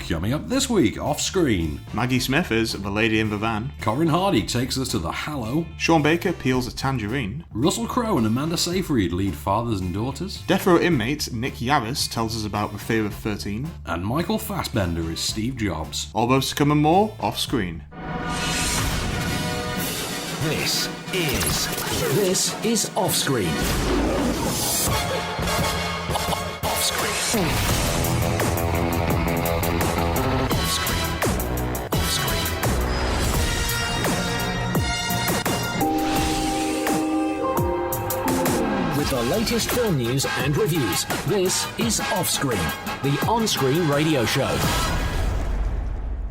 Coming up this week, off-screen, Maggie Smith is The Lady in the Van. Corin Hardy takes us to the Hallow. Sean Baker peels a tangerine. Russell Crowe and Amanda Seyfried lead fathers and daughters. Death Row inmate Nick Yaris tells us about the fear of 13. And Michael Fassbender is Steve Jobs. All those to come and more, off-screen. This is OffScreen. OffScreen. With the latest film news and reviews, this is OffScreen, the on-screen radio show.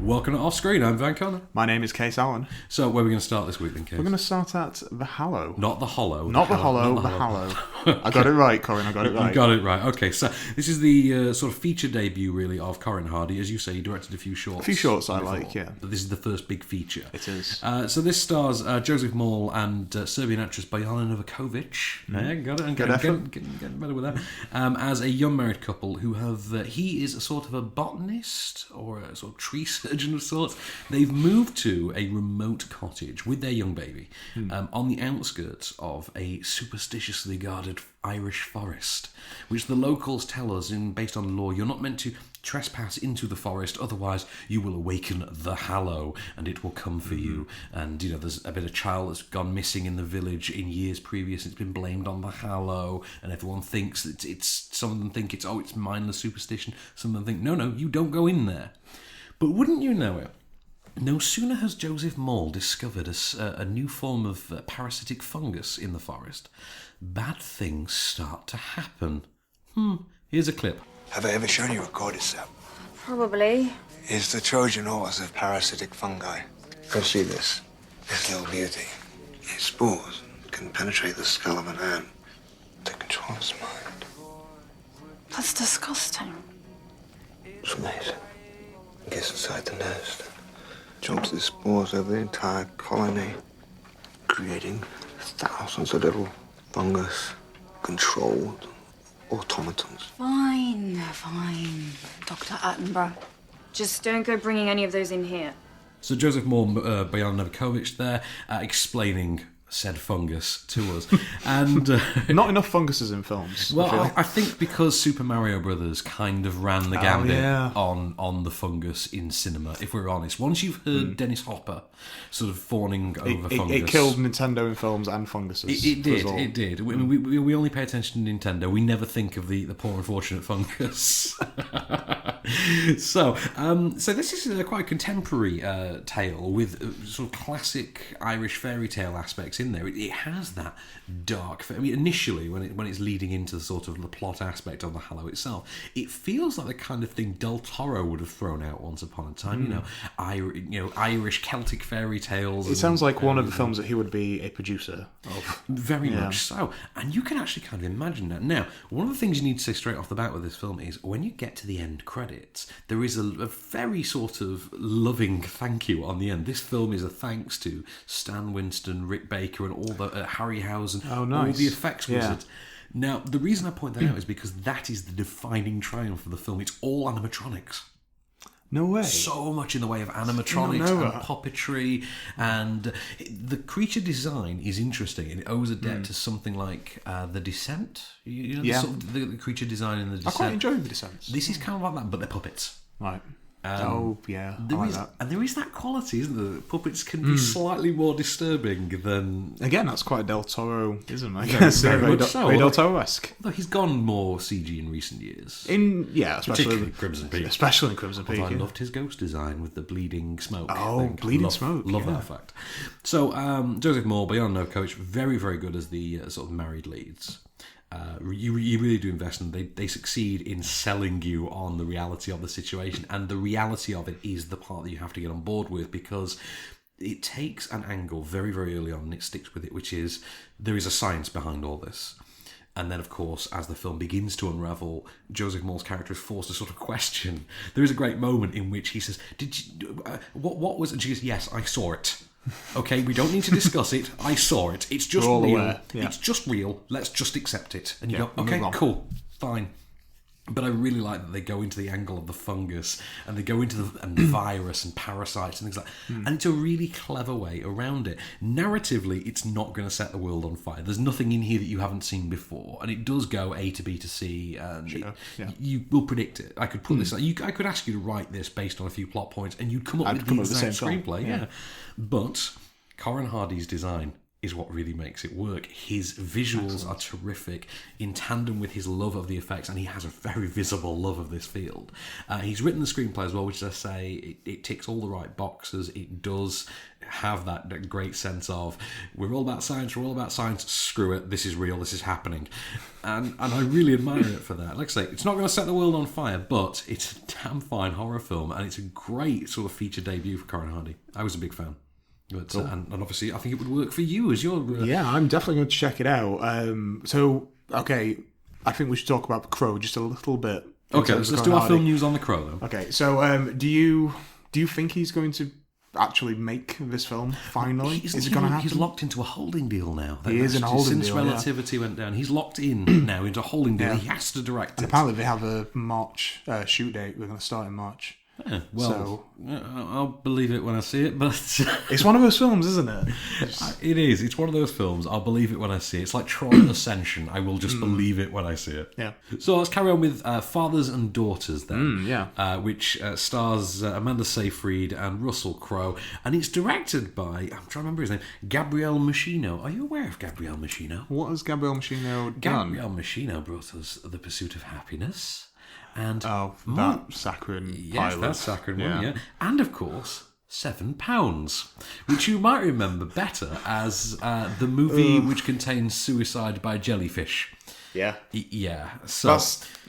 Welcome to Off-Screen, I'm Van Connor. My name is Kase Allen. So, where are we going to start this week then, Kase? We're going to start at the Hallow. Not the Hollow. Not the Hollow, the Hallow. I got it right, Corin, I got it right. You got it right. Okay, so this is the sort of feature debut, really, of Corin Hardy. As you say, he directed a few shorts. A few shorts I like, yeah. But this is the first big feature. It is. So this stars Joseph Mall and Serbian actress Bojana Novakovic. Got it. Getting better with that. As a young married couple who have... he is a sort of a botanist or a sort of tree surgeon of sorts. They've moved to a remote cottage with their young baby on the outskirts of a superstitiously guarded Irish forest, which the locals tell us, based on law, you're not meant to trespass into the forest, otherwise you will awaken the Hallow and it will come for you. And there's a bit of child that's gone missing in the village in years previous. It's been blamed on the Hallow, and everyone thinks it's some of them think it's mindless superstition. Some of them think no, you don't go in there. But wouldn't you know it, no sooner has Joseph Mall discovered a new form of parasitic fungus in the forest, bad things start to happen. Here's a clip. Have I ever shown you a cordyceps? Probably. It's the Trojan horse of parasitic fungi. Go see this. This little beauty. Its spores can penetrate the skull of an ant to control its mind. That's disgusting. It's amazing. It gets inside the nest, jumps its spores over the entire colony, creating thousands of little fungus-controlled automatons. Fine, Dr. Attenborough. Just don't go bringing any of those in here. So Joseph Moore, Bojana Novakovic there, explaining said fungus to us. And not enough funguses in films. Well, I think because Super Mario Brothers kind of ran the gambit on the fungus in cinema, if we're honest. Once you've heard Dennis Hopper sort of fawning over fungus... It killed Nintendo in films and funguses. It did. We only pay attention to Nintendo. We never think of the poor unfortunate fungus. So this is quite a contemporary tale with sort of classic Irish fairy tale aspects in there. It has that dark... initially, when it's leading into sort of the plot aspect of the Hallow itself, it feels like the kind of thing Del Toro would have thrown out once upon a time. Irish Celtic fairy tales. It sounds like one of the films that he would be a producer of. Very much so. And you can actually kind of imagine that. Now, one of the things you need to say straight off the bat with this film is when you get to the end credits, there is a very sort of loving thank you on the end. This film is a thanks to Stan Winston, Rick Baker, and all the Harryhausen, all the effects wizards. Now, the reason I point that out is because that is the defining triumph of the film. It's all animatronics. No way. So much in the way of animatronics and puppetry, and the creature design is interesting, and it owes a debt to something like The Descent. The creature design in The Descent. I quite enjoy The Descent. This is kind of like that, but they're puppets. Right. That. And there is that quality, isn't there? Puppets can be slightly more disturbing than... Again, that's quite a Del Toro-ism, I guess. Very much so. Very Del Toro-esque. Although he's gone more CG in recent years. Especially in Crimson Peak. Especially in Crimson Peak. I loved his ghost design with the bleeding smoke. Bleeding smoke. Love that fact. So, Joseph Moore, Bojana Novakovic, very, very good as the sort of married leads. You really do invest in them. They succeed in selling you on the reality of the situation, and the reality of it is the part that you have to get on board with, because it takes an angle very, very early on and it sticks with it, which is there is a science behind all this. And then, of course, as the film begins to unravel, Joseph Moore's character is forced to sort of question. There is a great moment in which he says, "Did you? What was it?" And she goes, "Yes, I saw it. Okay, we don't need to discuss it. I saw it. It's just real. Yeah. It's just real. Let's just accept it." And you go, "Okay, cool, fine." But I really like that they go into the angle of the fungus and they go into the virus and parasites and things like that. And it's a really clever way around it. Narratively, it's not going to set the world on fire. There's nothing in here that you haven't seen before. And it does go A to B to C. And you will predict it. I could put this... I could ask you to write this based on a few plot points and you'd come up with the exact screenplay. Yeah. But Corin Hardy's design is what really makes it work. His visuals are terrific in tandem with his love of the effects, and he has a very visible love of this field. He's written the screenplay as well, which, as I say, it ticks all the right boxes. It does have that great sense of, we're all about science, screw it, this is real, this is happening. And I really admire it for that. Like I say, it's not going to set the world on fire, but it's a damn fine horror film, and it's a great sort of feature debut for Corin Hardy. I was a big fan. But, cool. And obviously, I think it would work for you as your... Yeah, I'm definitely going to check it out. Okay, I think we should talk about The Crow just a little bit. Okay, let's do our film news on The Crow, then. Okay, so do you think he's going to actually make this film, finally? Is it going to happen? He's locked into a holding deal now. He is in a holding deal, since Relativity went down. He's locked in now into a holding deal. Yeah. He has to direct it. And apparently they have a March shoot date. We're going to start in March. Yeah, well, I'll believe it when I see it, but... It's one of those films, isn't it? It is. It's one of those films. I'll believe it when I see it. It's like Tron Ascension. I will just believe it when I see it. Yeah. So let's carry on with Fathers and Daughters then, which stars Amanda Seyfried and Russell Crowe, and it's directed by, I'm trying to remember his name, Gabriel Machino. Are you aware of Gabriel Machino? What has Gabriel Machino done? Gabriel Machino brought us The Pursuit of Happiness. And that saccharine pilot. Yes, that saccharine one, yeah. And, of course, £7, which you might remember better as the movie which contains suicide by jellyfish. Yeah. Yeah. So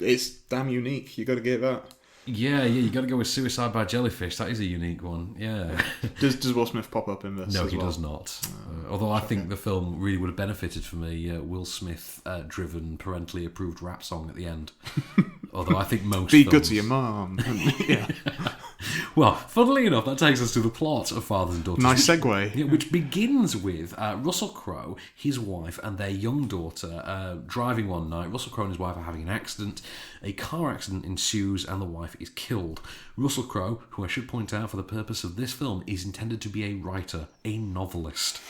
it's damn unique. You got to get that. Yeah, you got to go with Suicide by Jellyfish. That is a unique one, yeah. Does Will Smith pop up in this? No, he does not. Although I think the film really would have benefited from a Will Smith-driven, parentally approved rap song at the end. Although I think most Be films... good to your mum. Yeah. Well, funnily enough, that takes us to the plot of Fathers and Daughters. Nice segue. Which begins with Russell Crowe, his wife, and their young daughter driving one night. Russell Crowe and his wife are having an accident. A car accident ensues, and the wife is killed. Russell Crowe, who I should point out for the purpose of this film, is intended to be a writer, a novelist.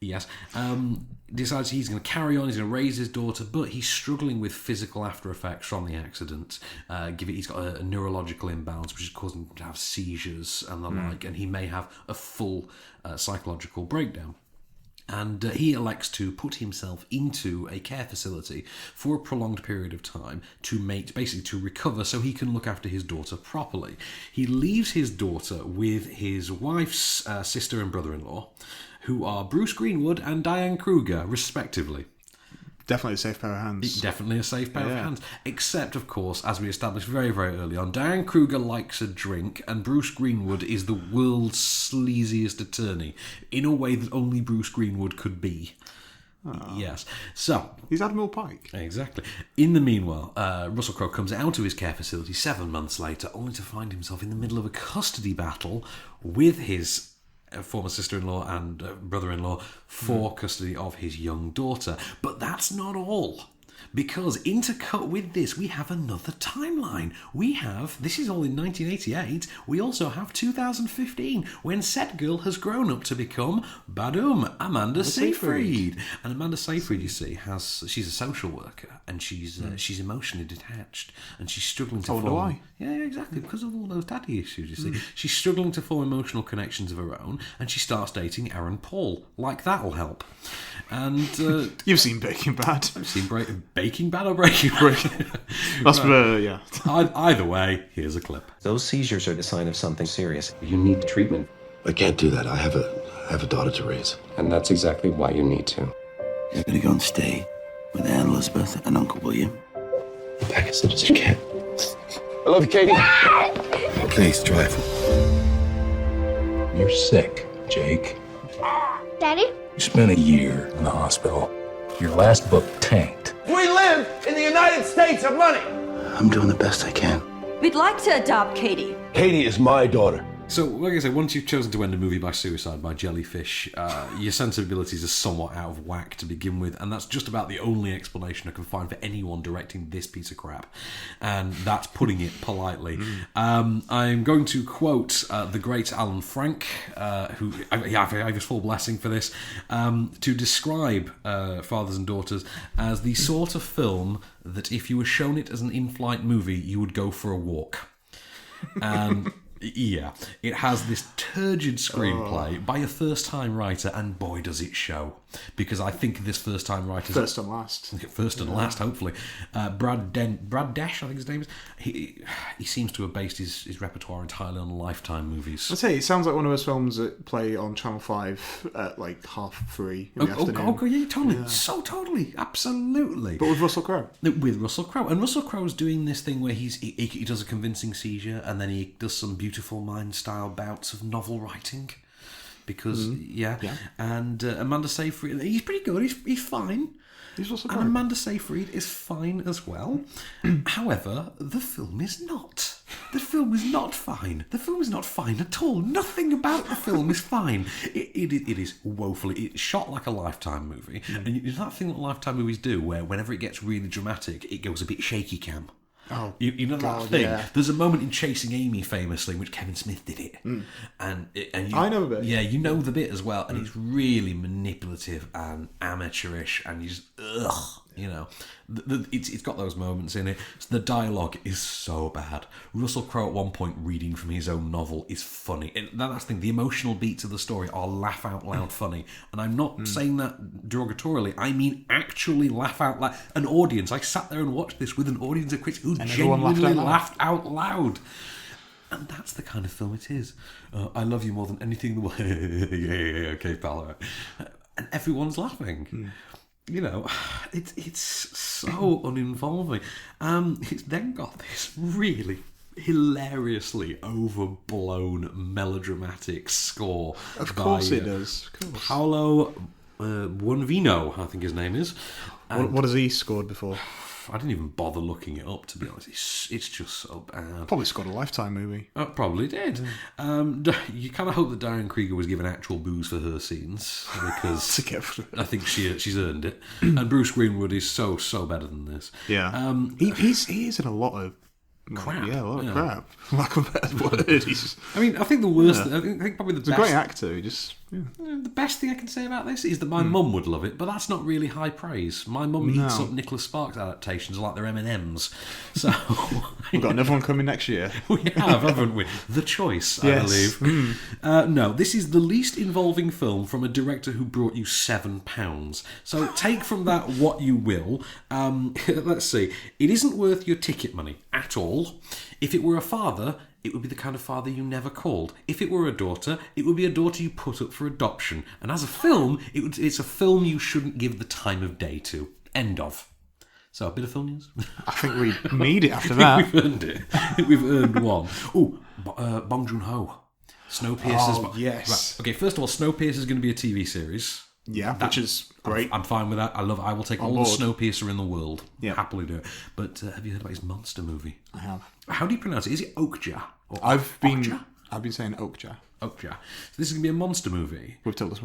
Yes. Decides he's going to carry on, he's going to raise his daughter, but he's struggling with physical after effects from the accident. He's got a neurological imbalance, which is causing him to have seizures and the like, and he may have a full psychological breakdown. And he elects to put himself into a care facility for a prolonged period of time to recover so he can look after his daughter properly. He leaves his daughter with his wife's sister and brother-in-law, who are Bruce Greenwood and Diane Kruger, respectively. Definitely a safe pair of hands. Definitely a safe pair of hands. Except, of course, as we established very, very early on, Diane Kruger likes a drink, and Bruce Greenwood is the world's sleaziest attorney, in a way that only Bruce Greenwood could be. Oh. Yes. So... He's Admiral Pike. Exactly. In the meanwhile, Russell Crowe comes out of his care facility 7 months later, only to find himself in the middle of a custody battle with his former sister-in-law and brother-in-law for custody of his young daughter. But that's not all. Because intercut with this, we have another timeline. This is all in 1988, we also have 2015, when said girl has grown up to become, Amanda Seyfried. And Amanda Seyfried, you see, she's a social worker, and she's emotionally detached, and she's struggling to form... why? Yeah, exactly, because of all those daddy issues, you see. She's struggling to form emotional connections of her own, and she starts dating Aaron Paul. Like, that'll help. And... You've seen Breaking Bad. I've seen Baking Bad or Breaking Bad? That's yeah. Either way, here's a clip. Those seizures are the sign of something serious. You need treatment. I can't do that. I have a daughter to raise. And that's exactly why you need to. You're gonna go and stay with Aunt Elizabeth and Uncle William. Back as soon as you can. I love you, Katie. Please drive. You're sick, Jake. Daddy? You spent a year in the hospital. Your last book tanked. We live in the United States of money. I'm doing the best I can. We'd like to adopt Katie. Katie is my daughter. So, like I say, once you've chosen to end a movie by suicide by jellyfish, your sensibilities are somewhat out of whack to begin with, and that's just about the only explanation I can find for anyone directing this piece of crap, and that's putting it politely. I'm going to quote the great Alan Frank, who I have his full blessing for this, to describe Fathers and Daughters as the sort of film that if you were shown it as an in-flight movie, you would go for a walk. And yeah, it has this turgid screenplay by a first-time writer, and boy does it show. Because I think this first-time writer... First and last. First and last, hopefully. Brad Desh, I think his name is. He seems to have based his repertoire entirely on Lifetime movies. I'd say it sounds like one of those films that play on Channel 5 at like 3:30 in the afternoon. Oh, yeah, totally. Yeah. So totally. Absolutely. But with Russell Crowe. With Russell Crowe. And Russell Crowe's doing this thing where he does a convincing seizure, and then he does some beautiful mind-style bouts of novel writing. Because, and Amanda Seyfried, he's pretty good, he's fine. He's also and Amanda Seyfried is fine as well. However, the film is not. The film is not fine. The film is not fine at all. Nothing about the film is fine. It is woefully... It's shot like a Lifetime movie. And it's that thing that Lifetime movies do, where whenever it gets really dramatic, it goes a bit shaky cam. Oh, you know that thing? Yeah. There's a moment in Chasing Amy, famously, in which Kevin Smith did it. And I know the bit. Yeah, you know the bit as well. And it's really manipulative and amateurish, and you just... Ugh. You know, it's got those moments in it. The dialogue is so bad. Russell Crowe at one point reading from his own novel is funny. That's the thing. The emotional beats of the story are laugh out loud funny. And I'm not saying that derogatorily. I mean actually laugh out loud. An audience. I sat there and watched this with an audience of critics who genuinely laughed out loud. And that's the kind of film it is. I love you more than anything in the world. yeah, okay, pal. And everyone's laughing. You know, it's so uninvolving. It's then got this really hilariously overblown melodramatic score. Of course it does. Of course. Hallow Buonvino, I think his name is. What has he scored before? I didn't even bother looking it up, to be honest. It's just so bad. Probably scored a Lifetime movie. Probably did. You kind of hope that Diane Krieger was given actual booze for her scenes, because I think she's earned it. And Bruce Greenwood is so better than this. Yeah. He is in a lot of crap. Yeah, a lot of crap. Lack of a better word. I mean, I think the worst... I think probably the best... He's a great actor. He just... The best thing I can say about this is that my mum would love it, but that's not really high praise. My mum eats up Nicholas Sparks adaptations like they're M&Ms. So we've got another one coming next year. We have, haven't we? The Choice, I believe. No, this is the least involving film from a director who brought you £7. So take from that what you will. Let's see. It isn't worth your ticket money at all. If it were a father, it would be the kind of father you never called. If it were a daughter, it would be a daughter you put up for adoption. And as a film, it's a film you shouldn't give the time of day to. End of. So, a bit of film news? I think we need it after that. We've earned it. I think we've earned one. Oh, Bong Joon-ho. Snowpiercer's... Oh, yes. Right. Okay, first of all, Snowpiercer is going to be a TV series. Yeah, which is great. I'm fine with that. I will take all the Snowpiercer in the world. Yeah. Happily do it. But have you heard about his monster movie? I have. How do you pronounce it? Is it Okja? I've been saying Okja. Okja. So this is going to be a monster movie. With Tilda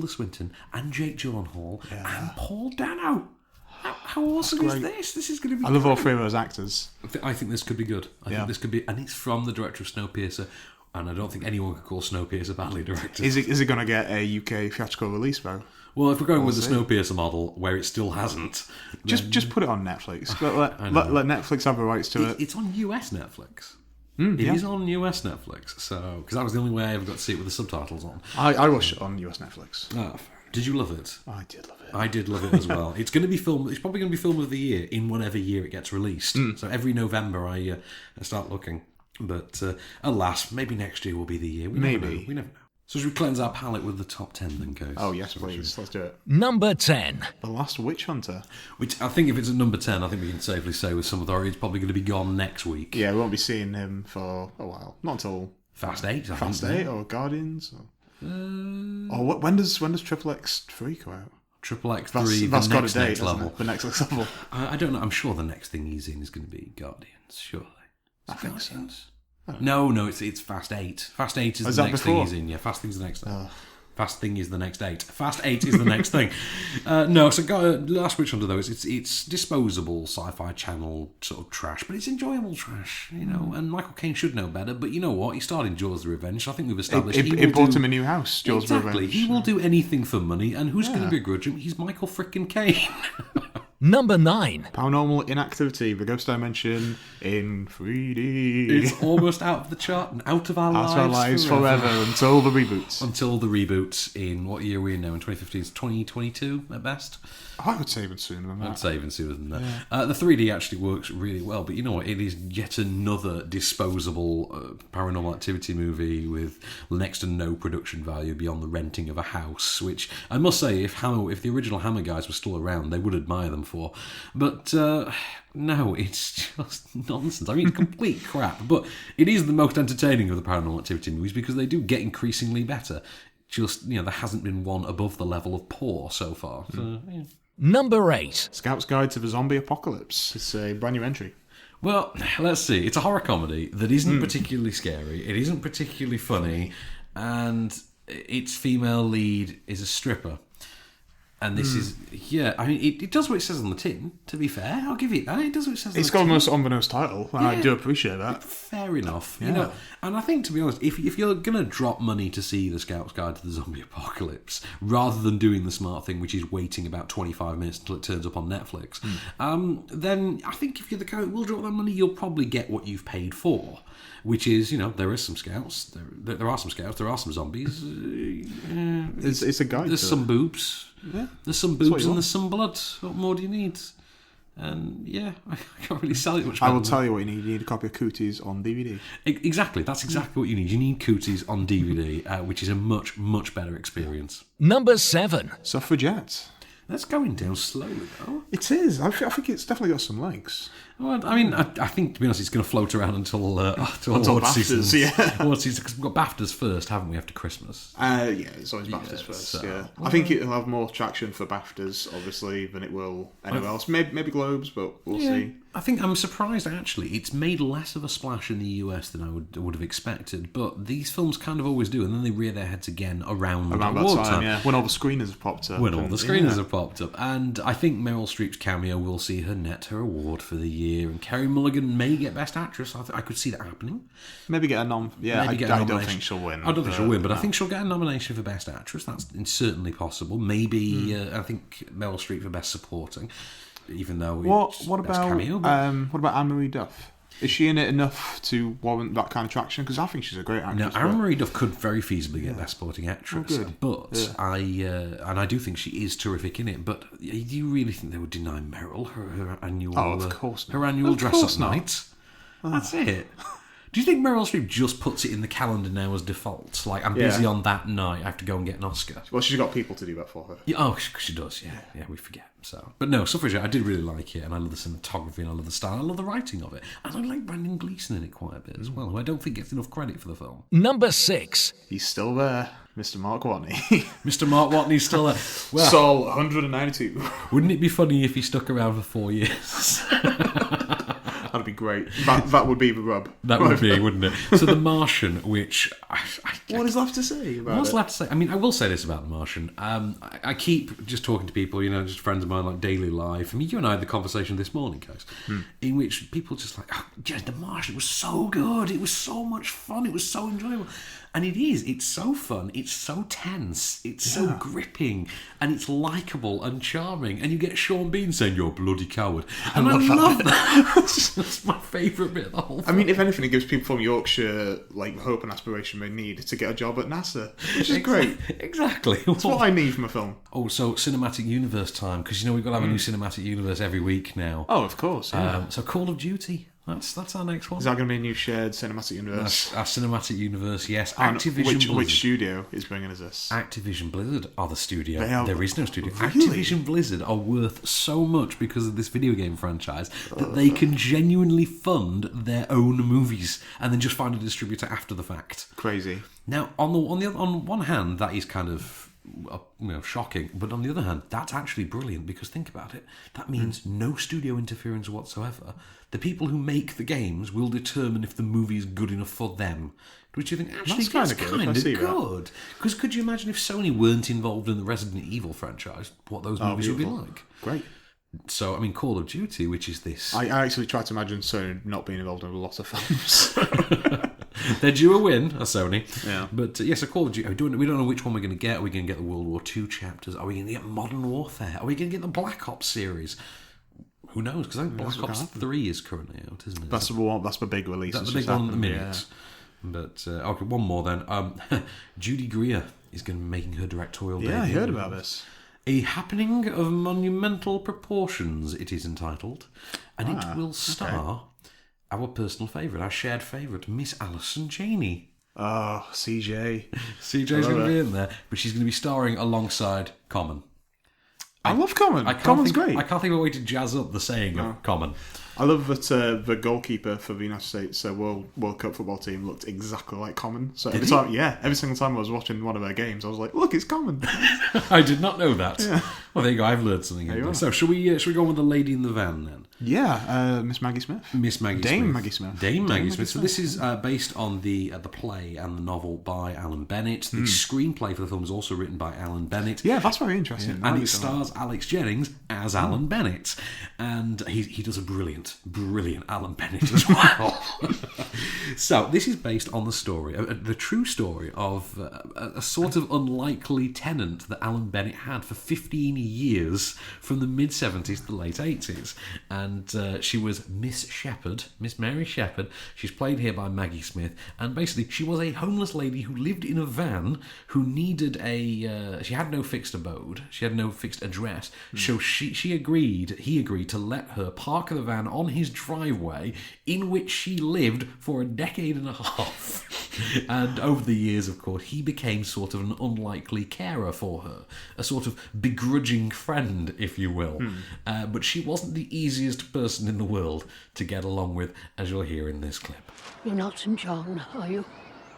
Swinton. And Jake Gyllenhaal and Paul Dano. How awesome is this? This is going to be I love all three of those actors. I think this could be good. I think this could be... And it's from the director of Snowpiercer. And I don't think anyone could call Snowpiercer badly directed. Is it going to get a UK theatrical release, though? Well, if we're going with the Snowpiercer model, where it still hasn't... Just put it on Netflix. Let Netflix have the rights to it. It's on US Netflix. It is on US Netflix. So, because that was the only way I ever got to see it with the subtitles on. I watched it on US Netflix. Oh, did you love it? I did love it. I did love it as well. It's going to be film. It's probably going to be film of the year in whatever year it gets released. So every November I start looking. But alas, maybe next year will be the year. We never know. So should we cleanse our palate with the top 10 then, Kase? Oh, yes, please. Let's do it. Number 10. The Last Witch Hunter. Which I think if it's at number 10, I think we can safely say with some authority it's probably going to be gone next week. Yeah, we won't be seeing him for a while. Not until... Fast 8, I Fast think. 8 or Guardians. Or when does Triple X 3 come out? Triple X 3, that's the got next, a date, next level. The next level. I don't know. I'm sure the next thing he's in is going to be Guardians, surely. I think so. No, it's Fast 8. Fast 8 is the next thing he's in. Yeah, Fast Thing's the next thing. Oh. Fast Thing is the next 8. Fast 8 is the next thing. No, so Last Witch Hunter, though, it's disposable Sci-Fi Channel sort of trash, but it's enjoyable trash, you know, and Michael Caine should know better, but you know what? He starred in Jaws the Revenge, so I think we've established It bought him a new house, Jaws the Revenge. Exactly. He will do anything for money, and who's going to begrudge him? He's Michael frickin' Caine. Number 9. Paranormal Inactivity, the Ghost Dimension in 3D. It's almost out of the chart and out of our lives forever until the reboot. Until the reboot in, what year are we in now? In 2015? It's 2022 at best? I would say even sooner than that. I'd say even sooner than that. Yeah. The 3D actually works really well, but you know what? It is yet another disposable Paranormal Activity movie with next to no production value beyond the renting of a house, which I must say, if the original Hammer guys were still around, they would admire them for. But no, it's just nonsense. I mean, it's complete crap, but it is the most entertaining of the Paranormal Activity movies because they do get increasingly better. Just, you know, there hasn't been one above the level of poor so far. So, yeah. Number 8. Scout's Guide to the Zombie Apocalypse. It's a brand new entry. Well, let's see. It's a horror comedy that isn't particularly scary. It isn't particularly funny. And its female lead is a stripper. And this is, I mean, it does what it says on the tin, to be fair. I'll give it that. It does what it says on the tin. It's got the most on-the-nose title, and I do appreciate that. Fair enough. Yeah. You know, and I think, to be honest, if you're going to drop money to see The Scout's Guide to the Zombie Apocalypse, rather than doing the smart thing, which is waiting about 25 minutes until it turns up on Netflix, then I think if you're the guy who will drop that money, you'll probably get what you've paid for. Which is, you know, there is some scouts. There are some scouts. There are some zombies. It's a guide. There's some boobs. Yeah. There's some boobs and there's some blood. What more do you need? And yeah, I can't really sell it much better. I will tell you what you need. You need a copy of Cooties on DVD. Exactly. That's exactly what you need. You need Cooties on DVD, which is a much, much better experience. Number 7. Suffragette. That's going down slowly, though. It is. I think it's definitely got some legs. Well, I mean, I think, to be honest, it's going to float around until award season. Yeah. Award season, because we've got BAFTAs first, haven't we, after Christmas? Yeah, it's always BAFTAs first, so. I think it'll have more traction for BAFTAs, obviously, than it will anywhere else. Maybe Globes, but we'll see. I think I'm surprised, actually. It's made less of a splash in the US than I would have expected, but these films kind of always do, and then they rear their heads again around that time. Yeah. When all the screeners have popped up. Have popped up. And I think Meryl Streep's cameo will see her net her award for the year, and Carey Mulligan may get Best Actress. I could see that happening. Maybe get a nom. Yeah, I don't think she'll win. I don't think she'll win, but I think she'll get a nomination for Best Actress. That's certainly possible. Maybe I think Meryl Streep for Best Supporting, even though what about Anne-Marie Duff? Is she in it enough to warrant that kind of traction? Because I think she's a great actress. Now, Anne-Marie Duff could very feasibly get Best Supporting Actress, but I do think she is terrific in it. But do you really think they would deny Meryl her annual? Oh, of course not. Her annual dress-up night. That's it. Do you think Meryl Streep just puts it in the calendar now as default? Like, I'm busy on that night, I have to go and get an Oscar. Well, she's got people to do that for her. Yeah, she does, yeah, we forget. So, but no, Suffragette, I did really like it, and I love the cinematography, and I love the style, I love the writing of it. And I like Brendan Gleeson in it quite a bit as well, who I don't think gets enough credit for the film. Number 6. He's still there, Mr. Mark Watney. Mr. Mark Watney's still there. Well, Sol 192. Wouldn't it be funny if he stuck around for 4 years? That'd be great. That would be the rub. That would be, wouldn't it? So The Martian, which... What is left to say about it? What's left to say? I mean, I will say this about The Martian. I keep just talking to people, just friends of mine, like daily life. I mean, you and I had the conversation this morning, Kase, in which people just like, The Martian was so good. It was so much fun. It was so enjoyable. And it is. It's so fun. It's so tense. It's so gripping. And it's likeable and charming. And you get Sean Bean saying, "You're a bloody coward." And I love that. That's my favourite bit of the whole film. I mean, if anything, it gives people from Yorkshire like the hope and aspiration they need to get a job at NASA, which is great. Exactly. That's what I need from a film. Oh, so cinematic universe time, because we've got to have a new cinematic universe every week now. Oh, of course. Yeah. So Call of Duty. That's our next one. Is that going to be a new shared cinematic universe? Our cinematic universe, yes. And which studio is bringing us this? Activision Blizzard are the studio. There is no studio. Really? Activision Blizzard are worth so much because of this video game franchise that they can genuinely fund their own movies and then just find a distributor after the fact. Crazy. Now, on one hand, that is kind of shocking. But on the other hand, that's actually brilliant because think about it. That means no studio interference whatsoever. The people who make the games will determine if the movie is good enough for them. Which you think actually That's that's kinda good. I see that. good. Because could you imagine if Sony weren't involved in the Resident Evil franchise, what those movies would be like? Great. So, I mean, Call of Duty, which is this... I actually tried to imagine Sony not being involved in a lot of films. They're due a win, a Sony. Yeah. But yes, a Call of Duty. We don't know which one we're going to get. Are we going to get the World War II chapters? Are we going to get Modern Warfare? Are we going to get the Black Ops series? Who knows? Because I think Black Ops 3 is currently out, isn't it? That's the big release. That's the big one at the minute. Yeah. But, okay, one more then. Judy Greer is going to be making her directorial debut. Yeah, I heard about this. A Happening of Monumental Proportions, it is entitled. And it will star our personal favourite, our shared favourite, Miss Alison Janney. Oh, CJ. CJ's going to be in there, but she's going to be starring alongside Common. I love Common. Common's great. I can't think of a way to jazz up the saying of Common. I love that the goalkeeper for the United States World Cup football team looked exactly like Common. So every single time I was watching one of their games, I was like, "Look, it's Common." I did not know that. Yeah. Well, there you go. I've learned something. So, shall we go with the lady in the van then? Yeah, Miss Maggie Smith. Dame Maggie Smith. So this is based on the play and the novel by Alan Bennett. The screenplay for the film is also written by Alan Bennett. Yeah, that's very interesting. And it stars Alex Jennings as Alan Bennett, and he does a brilliant Alan Bennett as well. So this is based on the story, the true story of a sort of unlikely tenant that Alan Bennett had for 15 years from the mid-70s to the late 80s. And she was Miss Mary Shepherd. She's played here by Maggie Smith. And basically, she was a homeless lady who lived in a van who needed she had no fixed abode. She had no fixed address. So he agreed to let her park the van on his driveway, in which she lived for a decade and a half. And over the years, of course, he became sort of an unlikely carer for her, a sort of begrudging friend, if you will. But she wasn't the easiest person in the world to get along with, as you'll hear in this clip. You're not St. John, are you?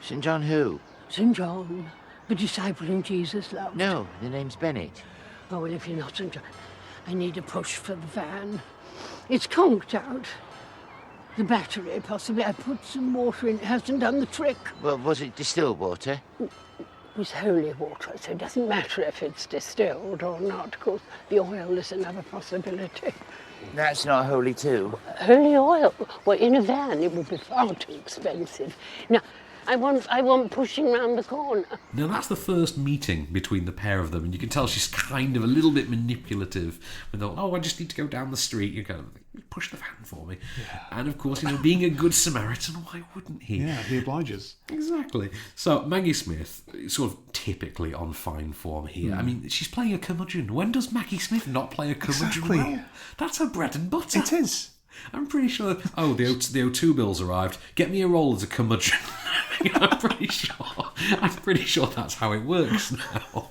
St. John who? St. John, the disciple whom Jesus loved. No, the name's Bennett. Oh, well, if you're not St. John, I need a push for the van. It's conked out. The battery, possibly. I put some water in. It hasn't done the trick. Well, was it distilled water? It was holy water, so it doesn't matter if it's distilled or not. Of course, the oil is another possibility. That's not holy too. Holy oil? Well, in a van, it would be far too expensive. Now, I want pushing round the corner. Now, that's the first meeting between the pair of them, and you can tell she's kind of a little bit manipulative. With I just need to go down the street. You go, push the van for me. Yeah. And, of course, being a good Samaritan, why wouldn't he? Yeah, he obliges. Exactly. So, Maggie Smith is sort of typically on fine form here. I mean, she's playing a curmudgeon. When does Maggie Smith not play a curmudgeon well? That's her bread and butter. It is. I'm pretty sure. The O2 bill's arrived. Get me a role as a curmudgeon. I'm pretty sure that's how it works now.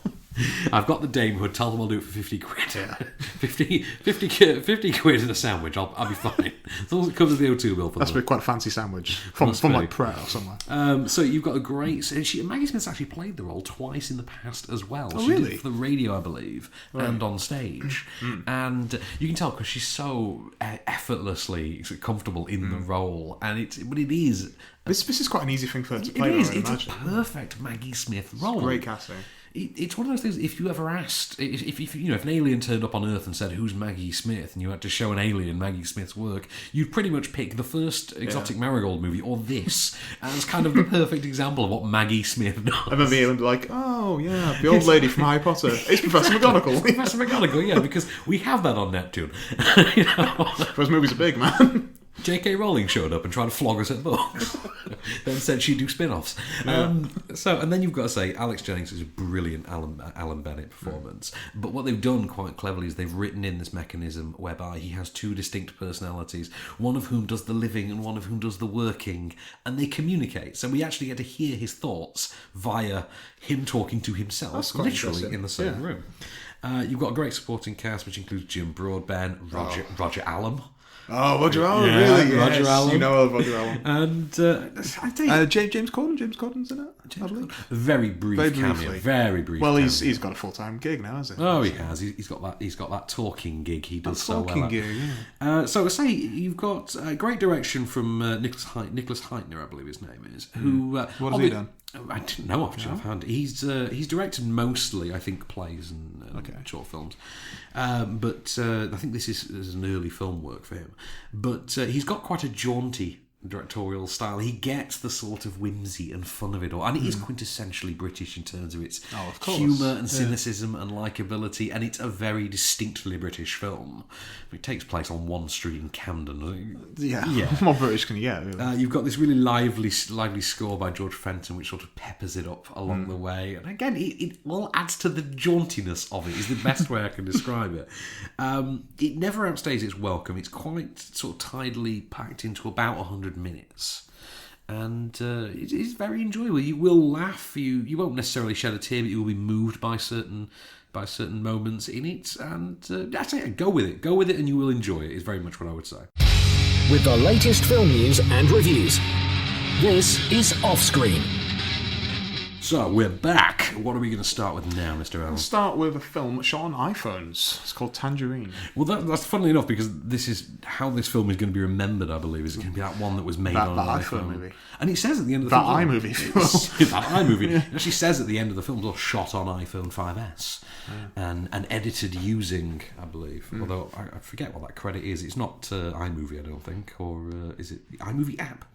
I've got the damehood. Tell them I'll do it for 50 quid. Yeah. 50 quid in a sandwich. I'll be fine. As long as it covers the O2 bill for That's be quite a fancy sandwich from like Pret or somewhere. So you've got a great. Maggie Smith's actually played the role twice in the past as well. Oh, she really? did it for the radio, I believe, and on stage. And you can tell because she's so effortlessly comfortable in the role, and it is. This is quite an easy thing for her to play. It is. It's a perfect Maggie Smith role. Great casting. It's one of those things. If you ever asked, if an alien turned up on Earth and said, "Who's Maggie Smith?" and you had to show an alien Maggie Smith's work, you'd pretty much pick the first Exotic Marigold movie or this as kind of the perfect example of what Maggie Smith does. And then the alien would be like, "Oh yeah, the old lady from Harry Potter. It's Professor McGonagall." Professor McGonagall, yeah, because we have that on Neptune. Those movies are big, man. J.K. Rowling showed up and tried to flog us at books. Then said she'd do spin-offs. Yeah. And then you've got to say, Alex Jennings is a brilliant Alan Bennett performance. But what they've done quite cleverly is they've written in this mechanism whereby he has two distinct personalities, one of whom does the living and one of whom does the working, and they communicate. So we actually get to hear his thoughts via him talking to himself, literally in the same room. You've got a great supporting cast, which includes Jim Broadbent, Roger Allam. Oh, Roger Allen, Yeah, really? Roger Yes, Allen. you know Roger Allen. And I think James Corden's in it. I believe. very brief cameo, briefly. very brief. Well, cameo. he's got a full-time gig now, hasn't he? Oh, he has. He's got that talking gig. He does so well. Talking at. gig, yeah. So I say you've got great direction from Nicholas Heitner, I believe his name is. Who? What has he done? I didn't know actually. I've he's directed mostly, I think, plays and short films, but I think this is an early film work for him. But he's got quite a jaunty directorial style. He gets the sort of whimsy and fun of it all, and it is quintessentially British in terms of its humour and cynicism and likeability, and it's a very distinctly British film. It takes place on one street in Camden. Yeah. More British can you get? Really. You've got this really lively score by George Fenton, which sort of peppers it up along the way, and again, it all adds to the jauntiness of it. Is the best way I can describe it. It never outstays its welcome. It's quite sort of tidily packed into about 100 minutes, and it is very enjoyable. You will laugh. You won't necessarily shed a tear, but you will be moved by certain moments in it. And I say, go with it, and you will enjoy it. Is very much what I would say. With the latest film news and reviews, this is OffScreen. So we're back. What are we going to start with now, Mr. Allen? Let's start with a film shot on iPhones. It's called Tangerine. Well, that's funnily enough, because this is how this film is going to be remembered, I believe. Is it going to be that one that was made on an iPhone movie? And it says at the end of the that film... iMovie. That iMovie. It actually says at the end of the film, it's all shot on iPhone 5S and edited using, I believe. Although I forget what that credit is. It's not iMovie, I don't think. Or is it the iMovie app?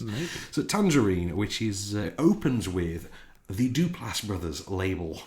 Maybe. So Tangerine, which is opens with the Duplass Brothers label.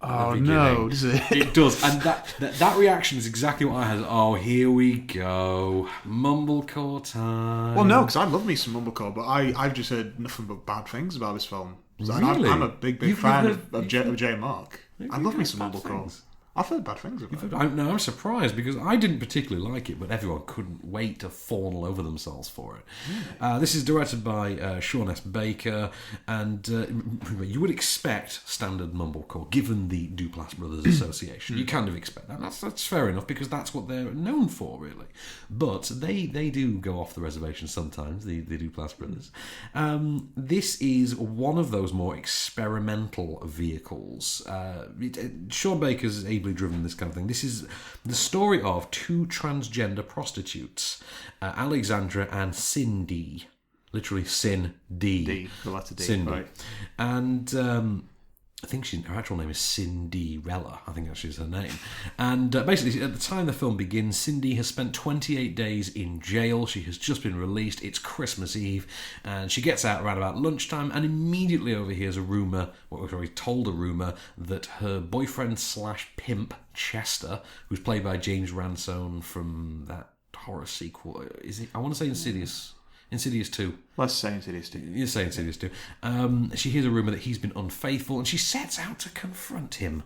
Oh no, does it? It does, and that reaction is exactly what I had. Oh, here we go, mumblecore time. Well, no, because I love me some mumblecore, but I've just heard nothing but bad things about this film. And Really? I'm a big fan of J and Mark. I love me some mumblecore. Things. I've heard bad things about it. I'm surprised because I didn't particularly like it, but everyone couldn't wait to fawn all over themselves for it. This is directed by Sean S. Baker, and you would expect standard mumblecore, given the Duplass Brothers Association. You kind of expect that. That's fair enough, because that's what they're known for, really. But they do go off the reservation sometimes, the Duplass Brothers. This is one of those more experimental vehicles. Sean Baker's ably driven this kind of thing. This is the story of two transgender prostitutes, Alexandra and Cindy. Literally Sin D. D, the letter D. Cindy. Right. And I think her actual name is Cinderella. I think actually is her name. And basically, at the time the film begins, Cindy has spent 28 days in jail. She has just been released. It's Christmas Eve, and she gets out around about lunchtime and immediately overhears a rumour, told a rumour, that her boyfriend / pimp, Chester, who's played by James Ransone from that horror sequel, is it? I want to say Insidious 2. Let's say Insidious 2. You're saying Insidious 2. She hears a rumour that he's been unfaithful, and she sets out to confront him,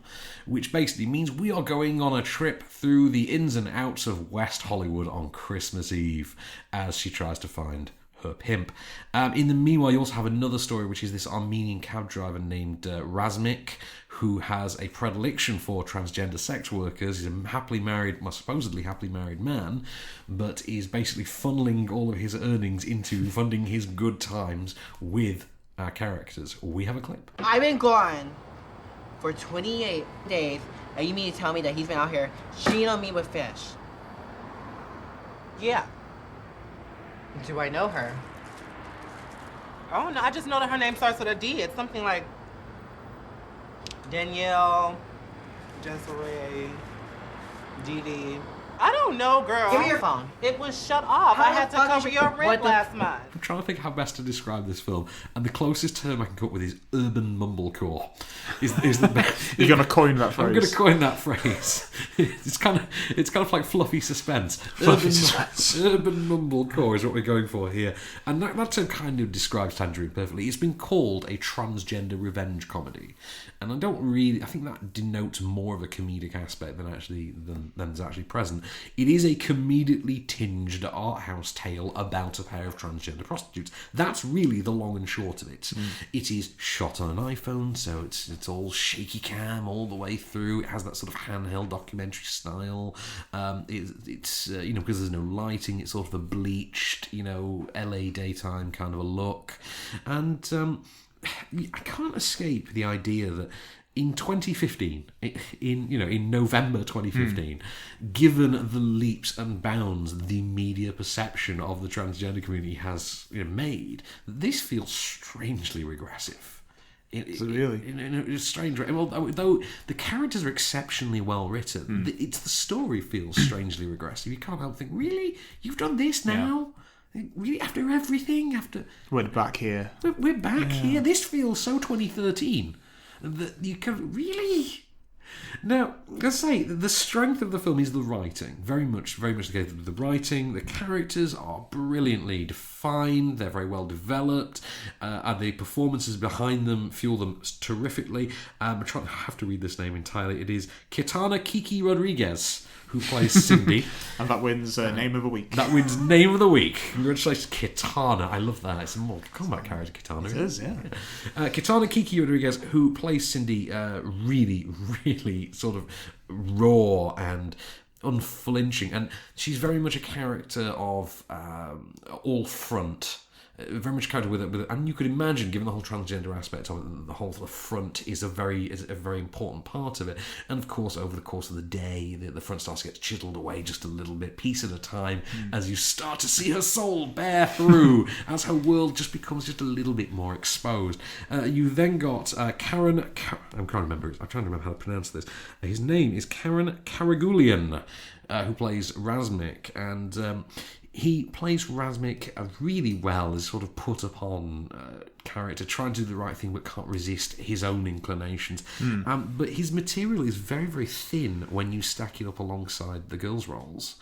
which basically means we are going on a trip through the ins and outs of West Hollywood on Christmas Eve as she tries to find her pimp. In the meanwhile, you also have another story, which is this Armenian cab driver named Razmik, who has a predilection for transgender sex workers. He's a supposedly happily married man, but is basically funneling all of his earnings into funding his good times with our characters. We have a clip. I've been gone for 28 days, and you mean to tell me that he's been out here cheating on me with fish? Yeah. Do I know her? Oh no, I just know that her name starts with a D. It's something like Danielle, Desiree, Dee. I don't know, girl. Give me your phone. It was shut off. I had to cover your rent last month. I'm trying to think how best to describe this film, and the closest term I can come up with is urban mumblecore. Is the best. You're gonna coin that phrase. I'm gonna coin that phrase. It's kind of like fluffy suspense. Urban mumblecore is what we're going for here, and that term kind of describes Tangerine perfectly. It's been called a transgender revenge comedy, and I think that denotes more of a comedic aspect than is actually present. It is a comedically tinged art house tale about a pair of transgender prostitutes. That's really the long and short of it. It is shot on an iPhone, so it's all shaky cam all the way through. It has that sort of handheld documentary style. It's because there's no lighting, it's sort of a bleached, LA daytime kind of a look. And I can't escape the idea that in 2015, in November 2015, given the leaps and bounds the media perception of the transgender community has made, this feels strangely regressive. Really? It's strange. Though the characters are exceptionally well written, the story feels strangely regressive. You can't help but think, really? You've done this now? Really? After everything? We're back here. We're back here? This feels so 2013. That you can really. Now, let's say the strength of the film is the writing. Very much the case with the writing. The characters are brilliantly defined. They're very well developed. And the performances behind them fuel them terrifically. I have to read this name entirely. It is Kitana Kiki Rodriguez, who plays Cindy. And that wins Name of the Week. That wins Name of the Week. Congratulations, Kitana. I love that. It's a Mortal Kombat character, Kitana. It is, yeah. Kitana Kiki Rodriguez, who plays Cindy, really, really sort of raw and unflinching. And she's very much a character of all front. Very much character with it, and you could imagine, given the whole transgender aspect of it, the whole front is a very important part of it. And of course, over the course of the day, the front starts to get chiseled away just a little bit, piece at a time, as you start to see her soul bear through, as her world just becomes just a little bit more exposed. You then got Karen. I'm trying to remember how to pronounce this. His name is Karen Karagulian, who plays Razmik, and he plays Razmik really well as sort of put upon character, trying to do the right thing but can't resist his own inclinations. But his material is very, very thin when you stack it up alongside the girls' roles.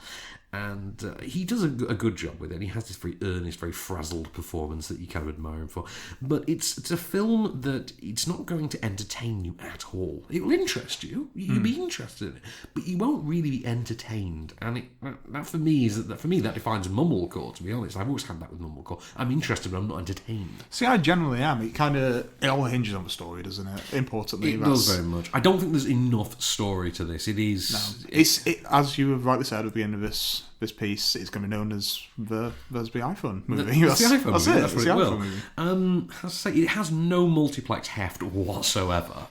And he does a good job with it. He has this very earnest, very frazzled performance that you kind of admire him for. But it's a film that it's not going to entertain you at all. It will interest you. You'll be interested in it, but you won't really be entertained. And that for me that defines mumblecore. To be honest, I've always had that with mumblecore. I'm interested, but I'm not entertained. See, I generally am. It all hinges on the story, doesn't it? Importantly, it does very much. I don't think there's enough story to this. It is. No, it's as you have rightly said at the end of this piece, it's going to be known as the iPhone movie. That's the iPhone movie. That's what it will. As I say, it has no multiplex heft whatsoever.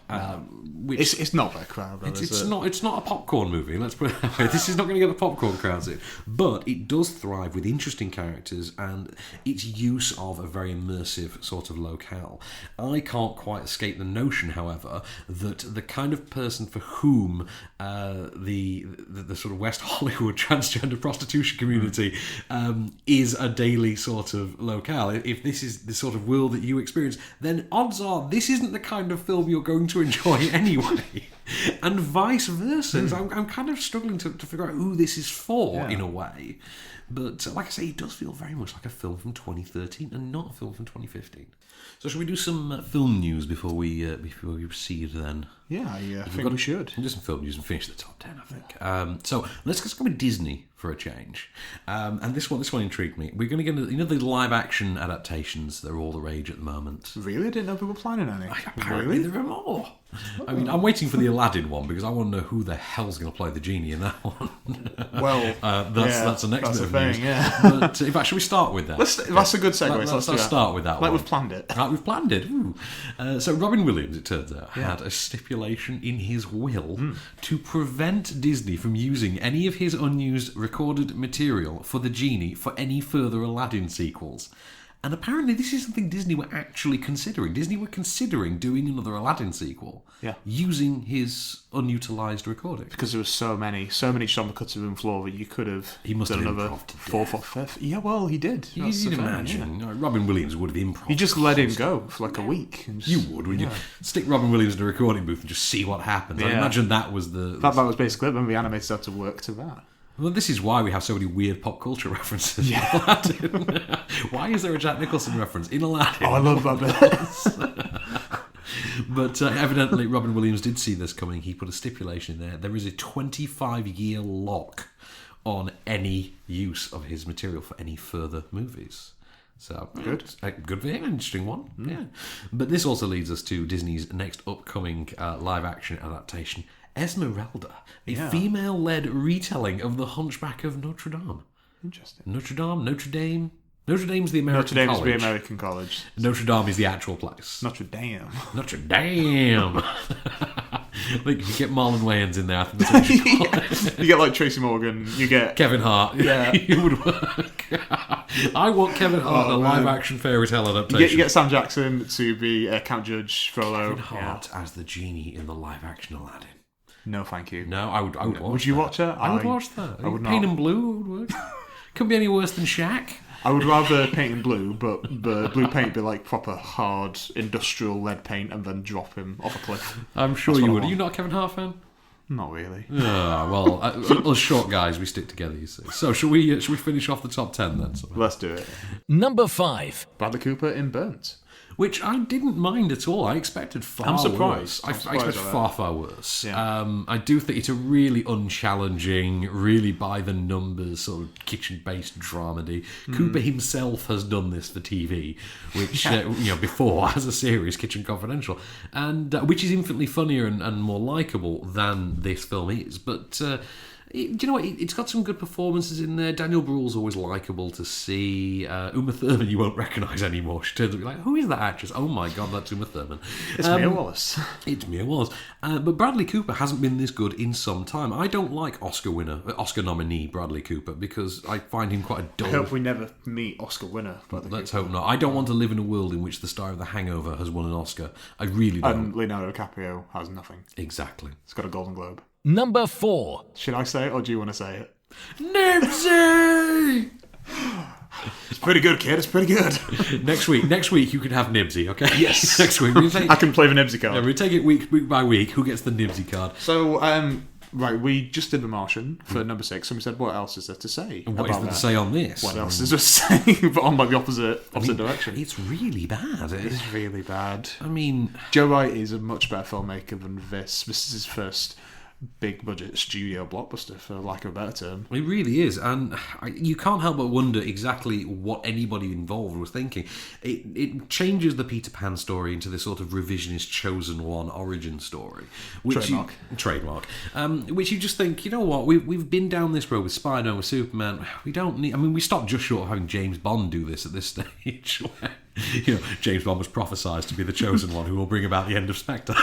It's not that crowd. It's not a popcorn movie. Let's put it that way. This is not going to get the popcorn crowds in, but it does thrive with interesting characters and its use of a very immersive sort of locale. I can't quite escape the notion, however, that the kind of person for whom the sort of West Hollywood transgender prostitution community is a daily sort of locale. If this is the sort of world that you experience, then odds are this isn't the kind of film you're going to enjoy anyway. And vice versa. I'm kind of struggling to figure out who this is for in a way. But like I say, it does feel very much like a film from 2013 and not a film from 2015. So should we do some film news before we proceed then? Yeah, I think we should. We'll do some film news and finish the top 10, I think. So let's go with Disney for a change. And this one intrigued me. We're going to get the live action adaptations. They're all the rage at the moment. Really? I didn't know people were planning any. Apparently there are more. I mean, I'm waiting for the Aladdin one because I want to know who the hell's going to play the genie in that one. Well, that's the next bit of news. Yeah. But in fact, should we start with that? That's a good segue. Let's start with that one. Like we've planned it. We've planned it. So Robin Williams, it turns out, had a stipulation in his will to prevent Disney from using any of his unused recorded material for the genie for any further Aladdin sequels. And apparently this is something Disney were actually considering. Disney were considering doing another Aladdin sequel using his unutilised recordings. Because there were so many just on the cutting room floor that you could have done another fourth or fifth. Yeah, well, he did. You'd imagine. Yeah. Robin Williams would have improv. You just let him go for like a week. You would, wouldn't you? Stick Robin Williams in a recording booth and just see what happens. I imagine that was That was basically it when the animators had to work to that. Well, this is why we have so many weird pop culture references in Aladdin. Why is there a Jack Nicholson reference in Aladdin? Oh, I love that bit. But evidently Robin Williams did see this coming. He put a stipulation in there. There is a 25-year lock on any use of his material for any further movies. So good for him, interesting one. Yeah, but this also leads us to Disney's next upcoming live-action adaptation, Esmeralda, a female-led retelling of The Hunchback of Notre Dame. Interesting. Notre Dame. Notre Dame's the American college. Notre Dame is the American college. Notre Dame is the actual place. Notre Dame. Notre Dame. Like, you get Marlon Wayans in there, I think that's what you call it. You get like Tracy Morgan, you get Kevin Hart. Yeah. It would work. I want Kevin Hart in a live-action fairy tale adaptation. You get Sam Jackson to be Count Judge Frollo. Kevin Hart as the genie in the live-action Aladdin. No, thank you. No, I would watch Would you watch it? I would watch that. I would not. Paint and Blue would work. Couldn't be any worse than Shaq. I would rather paint in blue, but the blue paint be like proper hard industrial lead paint and then drop him off a cliff. I'm sure you would. Are you not a Kevin Hart fan? Not really. Well, us short guys, we stick together, you see. So, should we finish off the top 10 then? Let's do it. Number 5. Bradley Cooper in Burnt. Which I didn't mind at all. I expected far worse. I'm surprised. I expected far worse. Yeah. I do think it's a really unchallenging, really by-the-numbers sort of kitchen-based dramedy. Cooper himself has done this for TV, which, before, as a series, Kitchen Confidential, and which is infinitely funnier and more likeable than this film is. But... do you know what? It's got some good performances in there. Daniel Bruhl's always likeable to see. Uma Thurman you won't recognise anymore. She turns up, you're like, who is that actress? Oh my God, that's Uma Thurman. It's Mia Wallace. It's Mia Wallace. But Bradley Cooper hasn't been this good in some time. I don't like Oscar nominee Bradley Cooper because I find him quite a dull... I hope we never meet Oscar winner Bradley Let's Cooper. hope not. I don't want to live in a world in which the star of The Hangover has won an Oscar. I really don't. And Leonardo DiCaprio has nothing. Exactly. He's got a Golden Globe. Number 4. Should I say it or do you want to say it? Nibsy! It's pretty good, kid. It's pretty good. Next week you can have Nibsy, okay? Yes. Next week. I can play the Nibsy card. Yeah, we take it week by week. Who gets the Nibsy card? So, right, we just did The Martian for number 6, and we said, what else is there to say? And what is there to say on this? What else is there to say? But on like the opposite direction. It's really bad. It's really bad. I mean... Joe Wright is a much better filmmaker than this. This is his first big budget studio blockbuster, for lack of a better term. It really is, and you can't help but wonder exactly what anybody involved was thinking. It changes the Peter Pan story into this sort of revisionist Chosen One origin story. Trademark. Which you just think, you know what, we've been down this road with Spider-Man, with Superman, we don't need... I mean, we stopped just short of having James Bond do this at this stage, where, James Bond was prophesied to be the chosen one who will bring about the end of Spectre.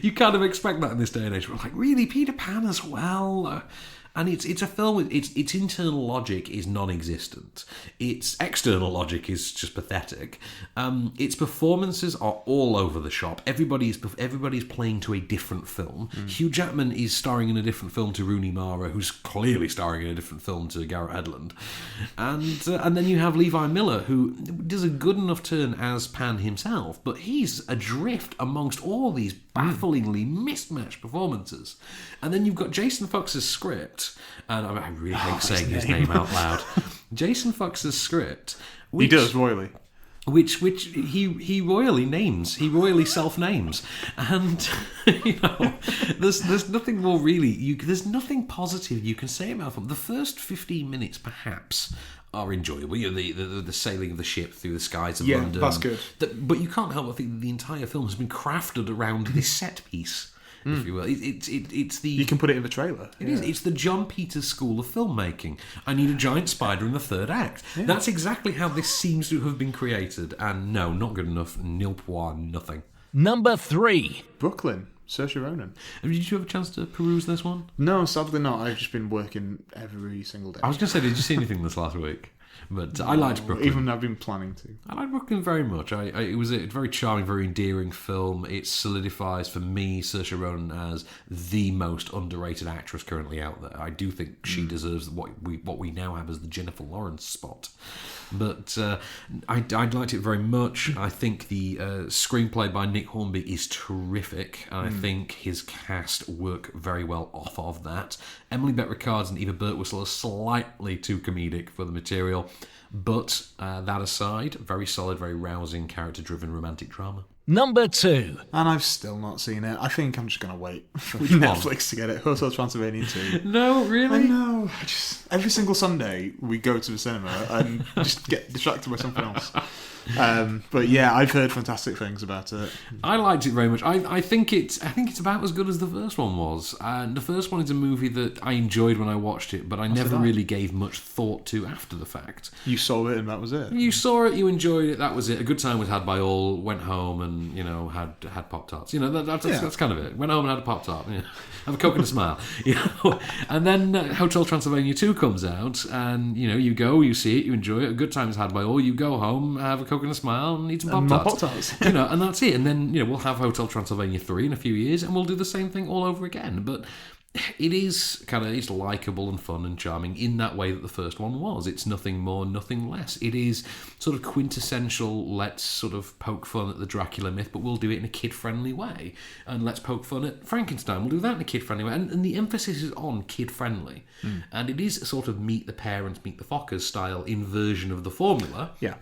You kind of expect that in this day and age. We're like, really, Peter Pan as well? And it's a film with its internal logic is non-existent. Its external logic is just pathetic. Its performances are all over the shop. Everybody's playing to a different film. Hugh Jackman is starring in a different film to Rooney Mara, who's clearly starring in a different film to Garrett Hedlund. And then you have Levi Miller, who does a good enough turn as Pan himself, but he's adrift amongst all these bafflingly mismatched performances. And then you've got Jason Fox's script, and I really hate saying his name out loud. Jason Fox's script, he does royally, which he royally names, he royally self-names, and there's nothing more really. There's nothing positive you can say about them. The first 15 minutes, perhaps, are enjoyable. The sailing of the ship through the skies of London. That's good. But you can't help but think that the entire film has been crafted around this set piece, if you will. It's the... You can put it in the trailer. It is. It's the John Peters school of filmmaking. I need a giant spider in the third act. Yeah. That's exactly how this seems to have been created. And no, not good enough. Nil poir, nothing. Number 3. Brooklyn. Saoirse Ronan. Did you have a chance to peruse this one? No, sadly not. I've just been working every single day. I was going to say, did you see anything this last week? But I liked Brooklyn. Even I've been planning to. I liked Brooklyn very much. It was a very charming, very endearing film. It solidifies for me Saoirse Ronan as the most underrated actress currently out there. I do think she deserves what we now have as the Jennifer Lawrence spot. But I liked it very much. I think the screenplay by Nick Hornby is terrific. And I think his cast work very well off of that. Emily Bett Rickards and Eva Birtwistle are slightly too comedic for the material. But that aside, very solid, very rousing, character-driven romantic drama. Number 2. And I've still not seen it. I think I'm just going to wait for Which one? Netflix to get it. Hotel Transylvania 2. No, really? I know. Every single Sunday we go to the cinema and just get distracted by something else. But yeah, I've heard fantastic things about it. I liked it very much. I think it's about as good as the first one was. And the first one is a movie that I enjoyed when I watched it, but I never really gave much thought to after the fact. You saw it and that was it. You saw it, you enjoyed it, that was it. A good time was had by all. Went home and had Pop-Tarts. That's kind of it. Went home and had a Pop-Tart. Have a Coke and a smile. And then Hotel Transylvania 2 comes out, and you go, you see it, you enjoy it. A good time is had by all. You go home, have a Coke and a smile, and eat some Pop-Tarts. And that's it. And then we'll have Hotel Transylvania 3 in a few years, and we'll do the same thing all over again. But it is it's likeable and fun and charming in that way that the first one was. It's nothing more, nothing less. It is sort of quintessential, let's sort of poke fun at the Dracula myth, but we'll do it in a kid-friendly way. And let's poke fun at Frankenstein, we'll do that in a kid-friendly way. And the emphasis is on kid-friendly. And it is a sort of meet the parents, meet the Fockers style inversion of the formula. Yeah.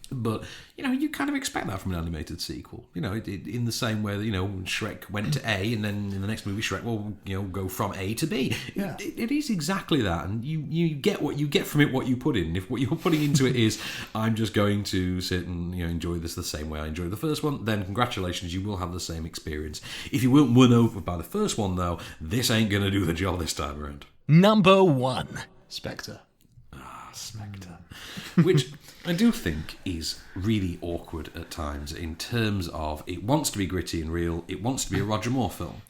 But, you kind of expect that from an animated sequel. In the same way that, Shrek went to A, and then in the next movie, Shrek will, go from A to B. Yeah. It is exactly that. And you get what you get from it, what you put in. If what you're putting into it is, I'm just going to sit and, enjoy this the same way I enjoyed the first one, then congratulations, you will have the same experience. If you weren't won over by the first one, though, this ain't going to do the job this time around. Number 1. Spectre. Spectre. Which I do think is really awkward at times in terms of it wants to be gritty and real, it wants to be a Roger Moore film,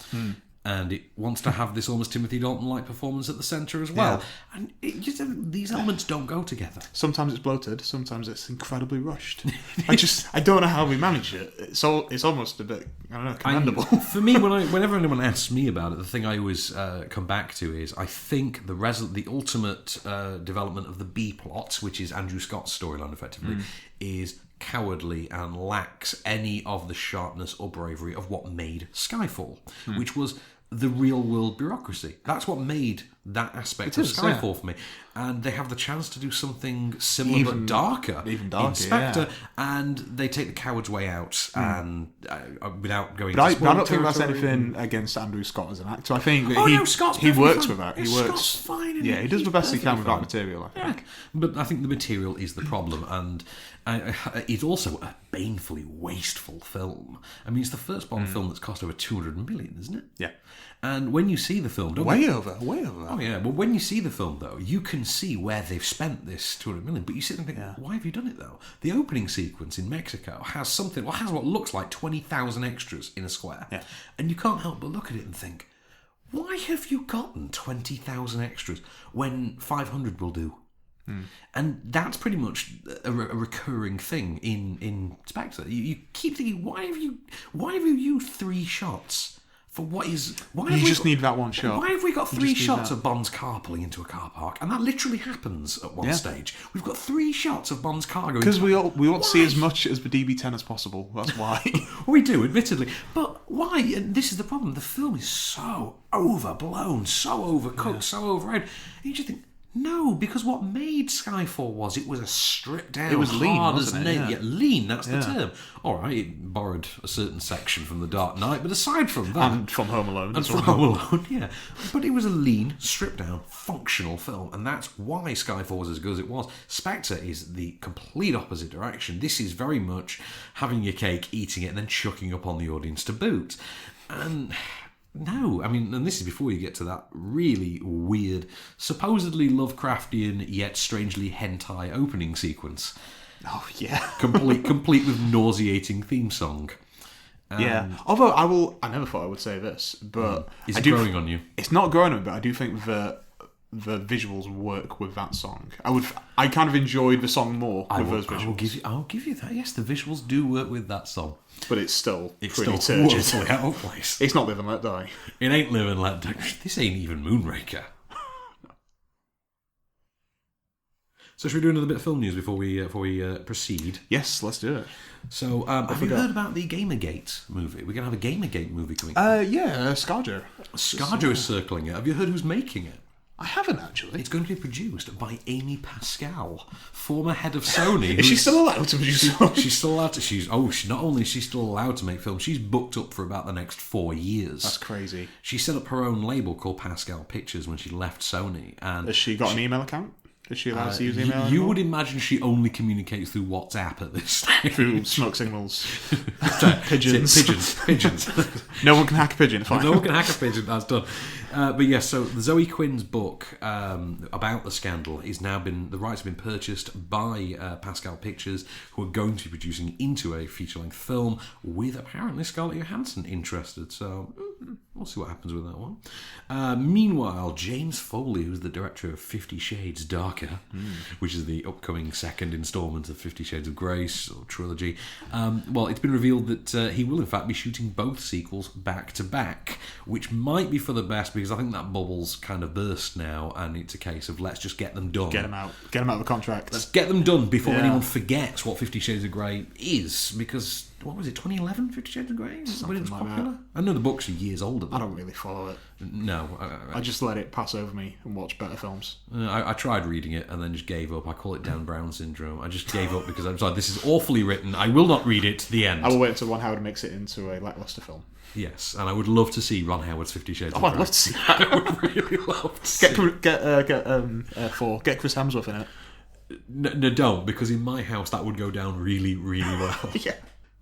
and it wants to have this almost Timothy Dalton-like performance at the centre as well. Yeah. And these elements don't go together. Sometimes it's bloated, sometimes it's incredibly rushed. I don't know how we manage it. It's almost a bit, commendable. For me, whenever anyone asks me about it, the thing I always come back to is I think the ultimate development of the B plot, which is Andrew Scott's storyline effectively, is cowardly and lacks any of the sharpness or bravery of what made Skyfall, which was the real world bureaucracy. That's what made that aspect of Skyfall for me. And they have the chance to do something similar but darker, in Spectre, and they take the coward's way out and without going. But I don't think that's anything against Andrew Scott as an actor. I think he works with that. Scott's fine. He does the best he can with that material. I think. But I think the material is the problem, and it's also a banefully wasteful film. I mean, it's the first Bond film that's cost over 200 million, isn't it? Yeah. And when you see the film, way over that. Oh yeah, well, when you see the film though, you can see where they've spent this 200 million. But you sit and think, why have you done it though? The opening sequence in Mexico has what looks like 20,000 extras in a square, and you can't help but look at it and think, why have you gotten 20,000 extras when 500 will do? And that's pretty much a recurring thing in Spectre. You keep thinking, why have you used 3 shots? For what is... You just need that one shot. Why have we got 3 shots of Bond's car pulling into a car park? And that literally happens at one stage. We've got 3 shots of Bond's car going... Because we want to see as much as the DB10 as possible. That's why. We do, admittedly. But why? And this is the problem. The film is so overblown, so overcooked, so overrated. And you just think... No, because what made Skyfall was it was a stripped down, it was lean, wasn't it? Yeah, lean, that's the term. All right, it borrowed a certain section from The Dark Knight, but aside from that... And from Home Alone. And from Home Alone, yeah. But it was a lean, stripped down, functional film, and that's why Skyfall was as good as it was. Spectre is the complete opposite direction. This is very much having your cake, eating it, and then chucking up on the audience to boot. And... No, I mean, and this is before you get to that really weird, supposedly Lovecraftian yet strangely hentai opening sequence. Oh yeah, complete with nauseating theme song. Although I never thought I would say this, but is it growing on you? It's not growing on me, but I do think that the visuals work with that song. I kind of enjoyed the song more with those visuals. I'll give you that. Yes, the visuals do work with that song. But it's still pretty turgid. Woefully out of place. It's not Live and Let Die. It ain't Live and Let Die. This ain't even Moonraker. So should we do another bit of film news before we proceed? Yes, let's do it. So, have you heard about the Gamergate movie? We're going to have a Gamergate movie coming. Yeah, ScarJo. ScarJo is circling it. Have you heard who's making it? I haven't, actually. It's going to be produced by Amy Pascal, former head of Sony. Is she still allowed to produce films? She's still allowed to. Not only is she still allowed to make films, she's booked up for about the next 4 years. That's crazy. She set up her own label called Pascal Pictures when she left Sony. And has she got an email account? Is she allowed to use email anymore? You would imagine she only communicates through WhatsApp at this stage. Through smoke signals. Pigeons. No one can hack a pigeon. Fine. No one can hack a pigeon. That's done. But yes, so Zoe Quinn's book about the scandal the rights have been purchased by Pascal Pictures, who are going to be producing into a feature-length film with apparently Scarlett Johansson interested. So we'll see what happens with that one. Meanwhile, James Foley, who's the director of 50 Shades Darker, which is the upcoming second instalment of 50 Shades of Grey or trilogy, well, it's been revealed that he will in fact be shooting both sequels back to back, which might be for the best because I think that bubble's kind of burst now, and it's a case of let's just get them done. Get them out of the contract. Let's get them done before anyone forgets what 50 Shades of Grey is, because what was it, 2011, 50 Shades of Grey? When it was popular? That. I know the books are years older. I don't really follow it. No. I just let it pass over me and watch better films. I tried reading it and then just gave up. I call it Dan Brown syndrome. I just gave up because I was like, this is awfully written. I will not read it to the end. I will wait until Ron Howard makes it into a lackluster film. Yes, and I would love to see Ron Howard's 50 Shades of Grey. I'd love to see that. I would really love to see get Chris Hemsworth in it. No, don't, because in my house that would go down really, really well. Yeah.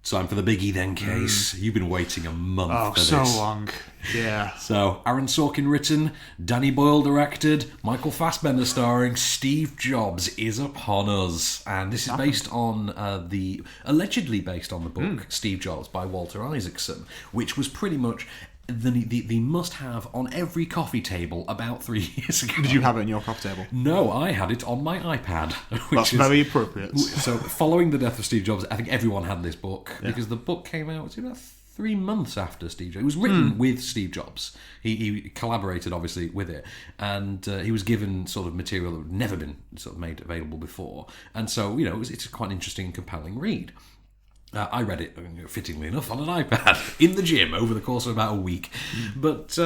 Time for the biggie then, Kase. You've been waiting a month for this. Oh, so long. Yeah. So, Aaron Sorkin written, Danny Boyle directed, Michael Fassbender starring, Steve Jobs is upon us. And this is based on allegedly based on the book Steve Jobs by Walter Isaacson, which was pretty much the must-have on every coffee table about 3 years ago. Did you have it on your coffee table? No, I had it on my iPad. That's very appropriate. So, following the death of Steve Jobs, I think everyone had this book, because the book came out about 3 months after Steve Jobs. It was written with Steve Jobs. He collaborated, obviously, with it, and he was given sort of material that had never been sort of made available before. And so, it's quite an interesting and compelling read. I read it, fittingly enough, on an iPad in the gym over the course of about a week. But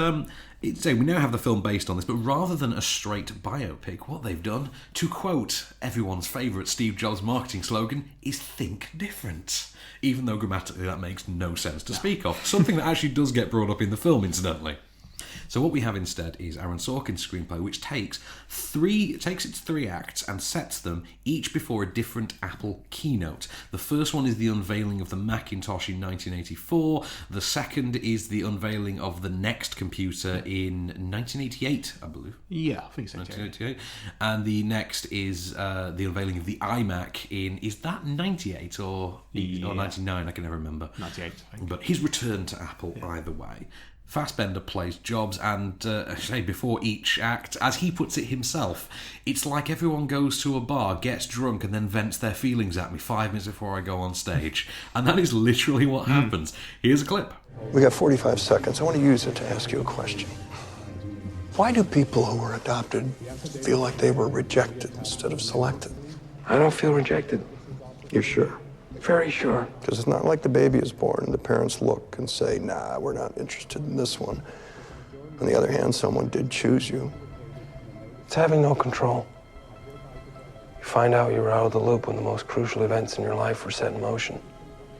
we now have the film based on this, but rather than a straight biopic, what they've done, to quote everyone's favourite Steve Jobs marketing slogan, is think different. Even though grammatically that makes no sense to speak of. Something that actually does get brought up in the film, incidentally. So what we have instead is Aaron Sorkin's screenplay, which takes its 3 acts and sets them each before a different Apple keynote. The first one is the unveiling of the Macintosh in 1984. The second is the unveiling of the next computer in 1988, I believe. Yeah, I think so. 1988. And the next is the unveiling of the iMac is that 98 or 99? I can never remember. 98, I think. But his return to Apple either way. Fassbender plays Jobs, and before each act, as he puts it himself, it's like everyone goes to a bar, gets drunk, and then vents their feelings at me 5 minutes before I go on stage. And that is literally what happens. Here's a clip. We got 45 seconds. I want to use it to ask you a question. Why do people who were adopted feel like they were rejected instead of selected? I don't feel rejected. You're sure? Very sure. Because it's not like the baby is born and the parents look and say, nah, we're not interested in this one. On the other hand, someone did choose you. It's having no control. You find out you were out of the loop when the most crucial events in your life were set in motion.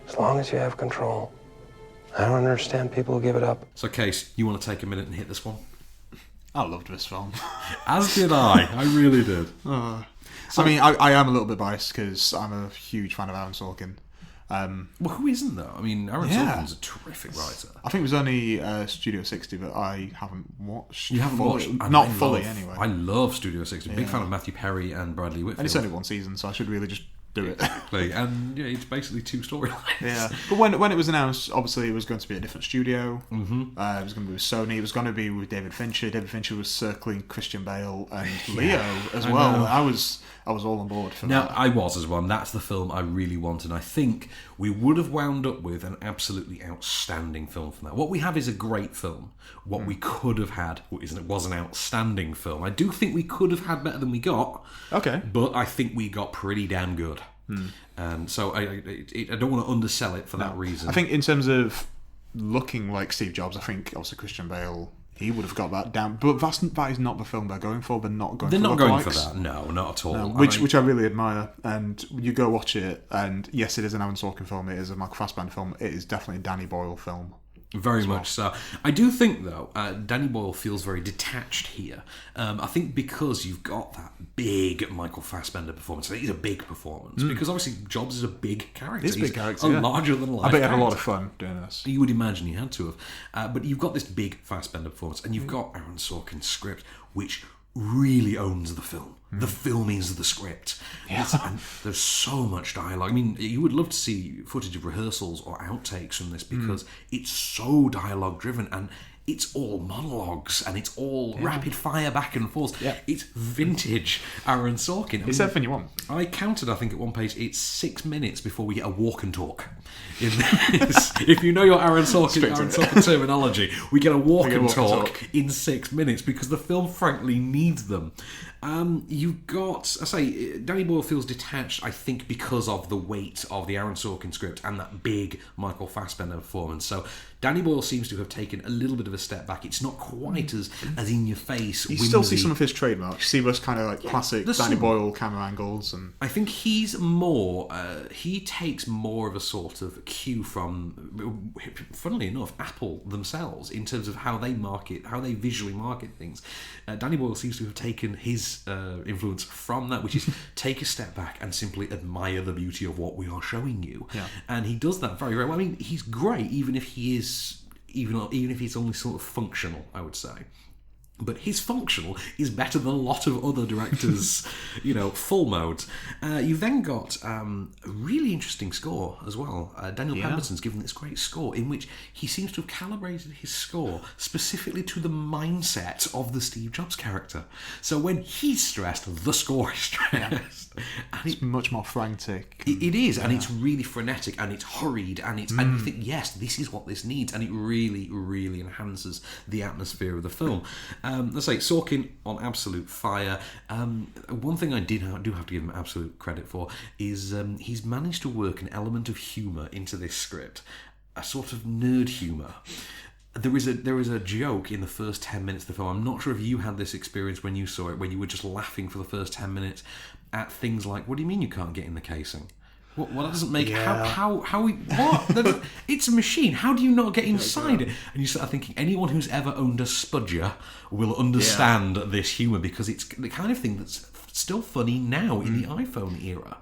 As long as you have control. I don't understand people who give it up. So, Kase, you want to take a minute and hit this one? I loved this film. As did I. I really did. So, I mean, I am a little bit biased because I'm a huge fan of Aaron Sorkin. Well, who isn't, though? I mean, Aaron Sorkin's a terrific writer. I think it was only Studio 60, but I haven't watched. You haven't watched? Not fully, anyway. I love Studio 60. Big fan of Matthew Perry and Bradley Whitfield. And it's only 1 season, so I should really just do it. Exactly. And it's basically 2 storylines. Yeah. But when it was announced, obviously it was going to be a different studio. Mm-hmm. It was going to be with Sony. It was going to be with David Fincher. David Fincher was circling Christian Bale and Leo as well. I was all on board for that. I was as well. And that's the film I really want. And I think we would have wound up with an absolutely outstanding film from that. What we have is a great film. What we could have had was an outstanding film. I do think we could have had better than we got. Okay. But I think we got pretty damn good. And so I don't want to undersell it for that reason. I think in terms of looking like Steve Jobs, I think also Christian Bale he would have got that down. But that is not the film they're going for. They're not going. They're for not going for lookalikes. that. No, not at all. No, which I really admire. And you go watch it, and yes, it is an Aaron Sorkin film. It is a Michael Fassbender film. It is definitely a Danny Boyle film. Very much so. I do think, though, Danny Boyle feels very detached here. I think because you've got that big Michael Fassbender performance. I think it's a big performance because obviously Jobs is a big character. He's a big character. Larger than life. I bet he had a lot of fun doing this. You would imagine he had to have. But you've got this big Fassbender performance, and you've got Aaron Sorkin's script, which really owns the film. The film is the script. Yeah. And there's so much dialogue. I mean, you would love to see footage of rehearsals or outtakes from this because it's so dialogue driven and it's all monologues and it's all rapid fire back and forth. Yeah. It's vintage Aaron Sorkin. It's everything you want. I counted, I think, at one page, it's 6 minutes before we get a walk and talk. In this. If you know your Aaron Sorkin terminology, we get a walk and talk in 6 minutes because the film, frankly, needs them. You've got, I say, Danny Boyle feels detached, I think, because of the weight of the Aaron Sorkin script and that big Michael Fassbender performance. So Danny Boyle seems to have taken a little bit of a step back. It's not quite as in your face. You still see some of his trademarks. You see those kind of like classic Danny Boyle camera angles, and I think he's more. He takes more of a sort of cue from, funnily enough, Apple themselves in terms of how they visually market things. Danny Boyle seems to have taken his influence from that, which is take a step back and simply admire the beauty of what we are showing you. Yeah. And he does that very, very well. I mean, he's great, even if he is, even if he's only sort of functional, I would say. But his functional is better than a lot of other directors', full modes. You've then got a really interesting score as well. Daniel Pemberton's given this great score in which he seems to have calibrated his score specifically to the mindset of the Steve Jobs character. So when he's stressed, the score is stressed. And it's much more frantic. It is, and it's really frenetic, and it's hurried, and it's and you think, yes, this is what this needs, and it really, really enhances the atmosphere of the film. Let's say Sorkin on absolute fire. One thing I do have to give him absolute credit for is he's managed to work an element of humour into this script, a sort of nerd humour. There is a joke in the first 10 minutes of the film. I'm not sure if you had this experience when you saw it, when you were just laughing for the first 10 minutes at things like, what do you mean you can't get in the casing? What that doesn't make what? It's a machine. How do you not get inside it? And you start thinking anyone who's ever owned a Spudger will understand this humour because it's the kind of thing that's still funny now in the iPhone era.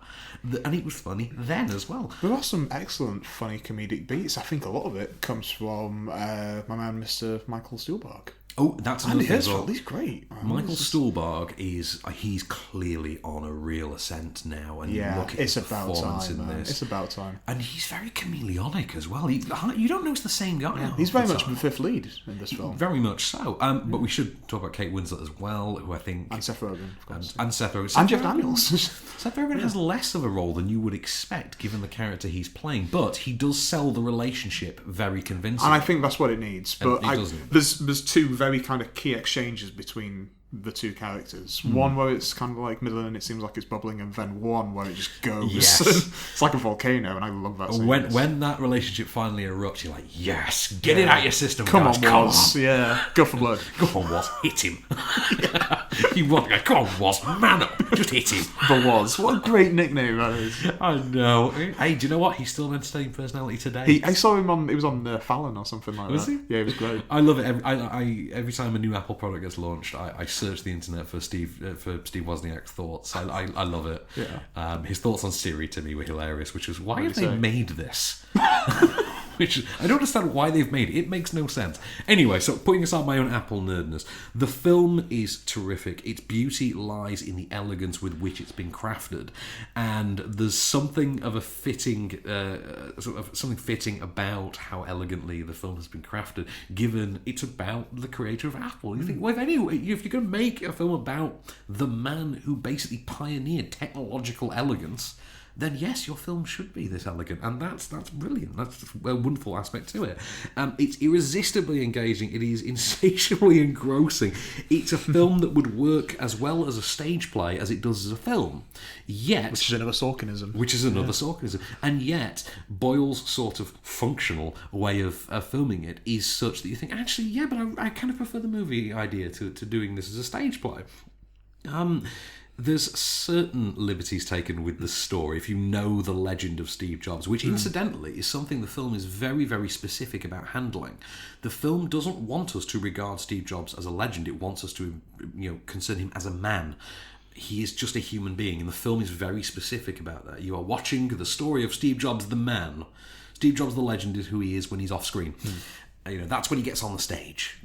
And it was funny then as well. There are some excellent funny comedic beats. I think a lot of it comes from my man Mr. Michael Stuhlbarg. Oh, that's another thing as well. He's great. Michael Stuhlbarg he's clearly on a real ascent now, and look at his performance in this. It's about time. And he's very chameleonic as well. You don't know it's the same guy. Yeah, he's very much the fifth lead in this film. Very much so. But we should talk about Kate Winslet as well, who I think... And Seth Rogen, of course. And Seth Rogen. And Jeff Daniels. Seth Rogen has less of a role than you would expect, given the character he's playing, but he does sell the relationship very convincingly. And I think that's what it needs. But doesn't. There's two very kind of key exchanges between the two characters. One where it's kind of like middle and it seems like it's bubbling, and then one where it just goes. Yes. It's like a volcano, and I love that scene. When that relationship finally erupts, you're like, yes, get it out your system, come guys. On, come Woz. on. Yeah, go for blood. Go on, Woz, hit him. You want to go, come on, Woz, man up, just hit him. The Woz, what a great nickname that is. I know. Hey, do you know what? He's still an entertaining personality today. I saw him on. It was on Fallon or something like that. Was he? Yeah, it was great. I love it. Every time a new Apple product gets launched, I search the internet for Steve Wozniak's thoughts. I love it. Yeah. His thoughts on Siri to me were hilarious, which was why have they made this? Which I don't understand why they've made it. It makes no sense. Anyway, so putting aside my own Apple nerdness, the film is terrific. Its beauty lies in the elegance with which it's been crafted, and there's something of a fitting, something fitting about how elegantly the film has been crafted, given it's about the creator of Apple. You think, well, if you're going to make a film about the man who basically pioneered technological elegance, then yes, your film should be this elegant, and that's brilliant. That's a wonderful aspect to it. It's irresistibly engaging. It is insatiably engrossing. It's a film that would work as well as a stage play as it does as a film. Yet, which is another Sorkinism. Sorkinism. And yet, Boyle's sort of functional way of filming it is such that you think, actually, yeah, but I kind of prefer the movie idea to doing this as a stage play. There's certain liberties taken with the story if you know the legend of Steve Jobs, which incidentally is something the film is very, very specific about handling. The film doesn't want us to regard Steve Jobs as a legend. It wants us to, consider him as a man. He is just a human being, and the film is very specific about that. You are watching the story of Steve Jobs the man. Steve Jobs the legend is who he is when he's off screen. That's when he gets on the stage.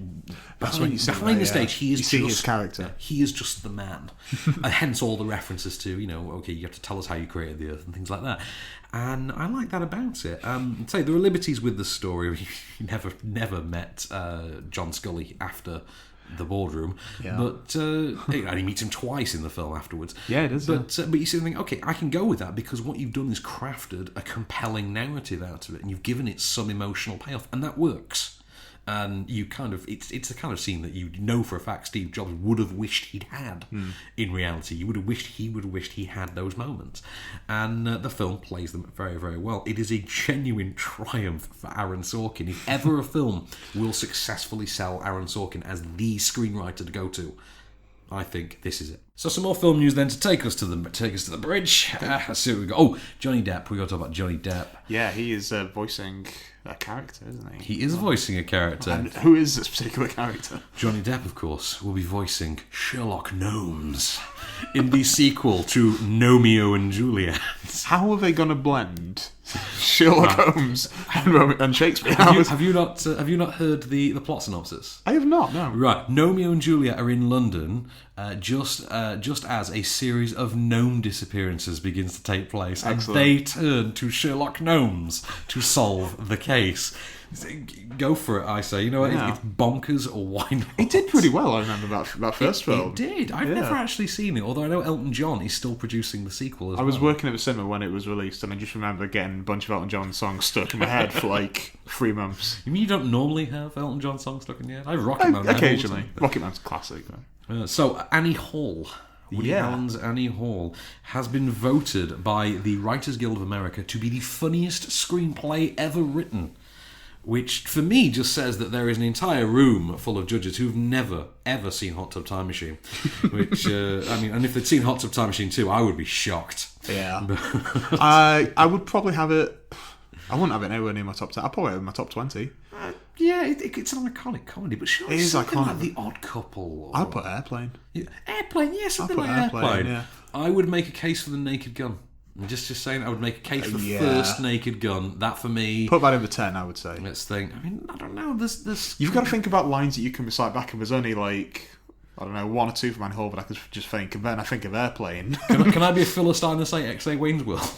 That's when you see behind the stage. He is you see his character. He is just the man. And hence all the references to, okay, you have to tell us how you created the Earth and things like that. And I like that about it. There are liberties with the story. You never met John Scully after the boardroom, but and he meets him twice in the film afterwards. Yeah, it is. But you see, think, okay, I can go with that because what you've done is crafted a compelling narrative out of it, and you've given it some emotional payoff, and that works. And you it's the kind of scene that you know for a fact Steve Jobs would have wished he'd had in reality. You would have wished he had those moments. And the film plays them very, very well. It is a genuine triumph for Aaron Sorkin. If ever a film will successfully sell Aaron Sorkin as the screenwriter to go to, I think this is it. So some more film news then to take us to the bridge. Let's see what we got. Oh, Johnny Depp. We got to talk about Johnny Depp. Yeah, he is voicing a character, isn't he? He is voicing a character. And who is this particular character? Johnny Depp, of course, will be voicing Sherlock Gnomes in the sequel to Romeo and Juliet. How are they going to blend Sherlock Holmes and Shakespeare? Have you not heard the plot synopsis? I have not. No. Right, Romeo and Juliet are in London. Just as a series of gnome disappearances begins to take place, and they turn to Sherlock Gnomes to solve the case. Go for it, I say. It's bonkers, or why not? It did pretty well, I remember, that first film. It did. I've never actually seen it, although I know Elton John is still producing the sequel as well. I was working at the cinema when it was released, and I just remember getting a bunch of Elton John songs stuck in my head for 3 months. You mean you don't normally have Elton John songs stuck in your head? I have Rocketman. Occasionally. Rocketman's classic, though. So, Annie Hall. Woody Allen's Annie Hall has been voted by the Writers Guild of America to be the funniest screenplay ever written. Which, for me, just says that there is an entire room full of judges who've never, ever seen Hot Tub Time Machine. Which, and if they'd seen Hot Tub Time Machine 2, I would be shocked. Yeah. I would probably have it... I wouldn't have it anywhere near my top 10. I'd probably have it in my top 20. It's an iconic comedy, but sure, it is something iconic. Like The Odd Couple. I'd put Airplane. Airplane, yeah, something like Airplane. Yeah. I would make a case for The Naked Gun. I'm just saying, I would make a case for the first Naked Gun. That, for me... Put that in the 10, I would say. Let's think. I don't know. There's... You've got to think about lines that you can recite back, and there's only, 1 or 2 from Annie Hall, but I could just think, and then I think of Airplane. Can I be a Philistine and say Wayne's World?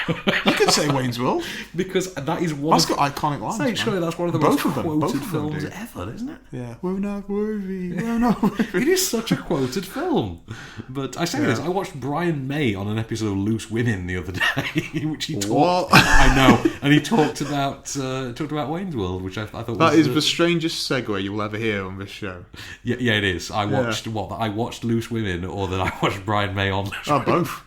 You could say Wayne's World. Because that is one That's got iconic lines. Surely that's one of the most quoted films ever, isn't it? Yeah. We're not worthy. We're not worthy. It is such a quoted film. But I say this, I watched Brian May on an episode of Loose Women the other day, which he talked... I know. And he talked about Wayne's World, which I thought was... That is the strangest segue you'll ever hear on this show. Yeah, it is. I watched Loose Women, or that I watched Brian May on Loose Women. Both.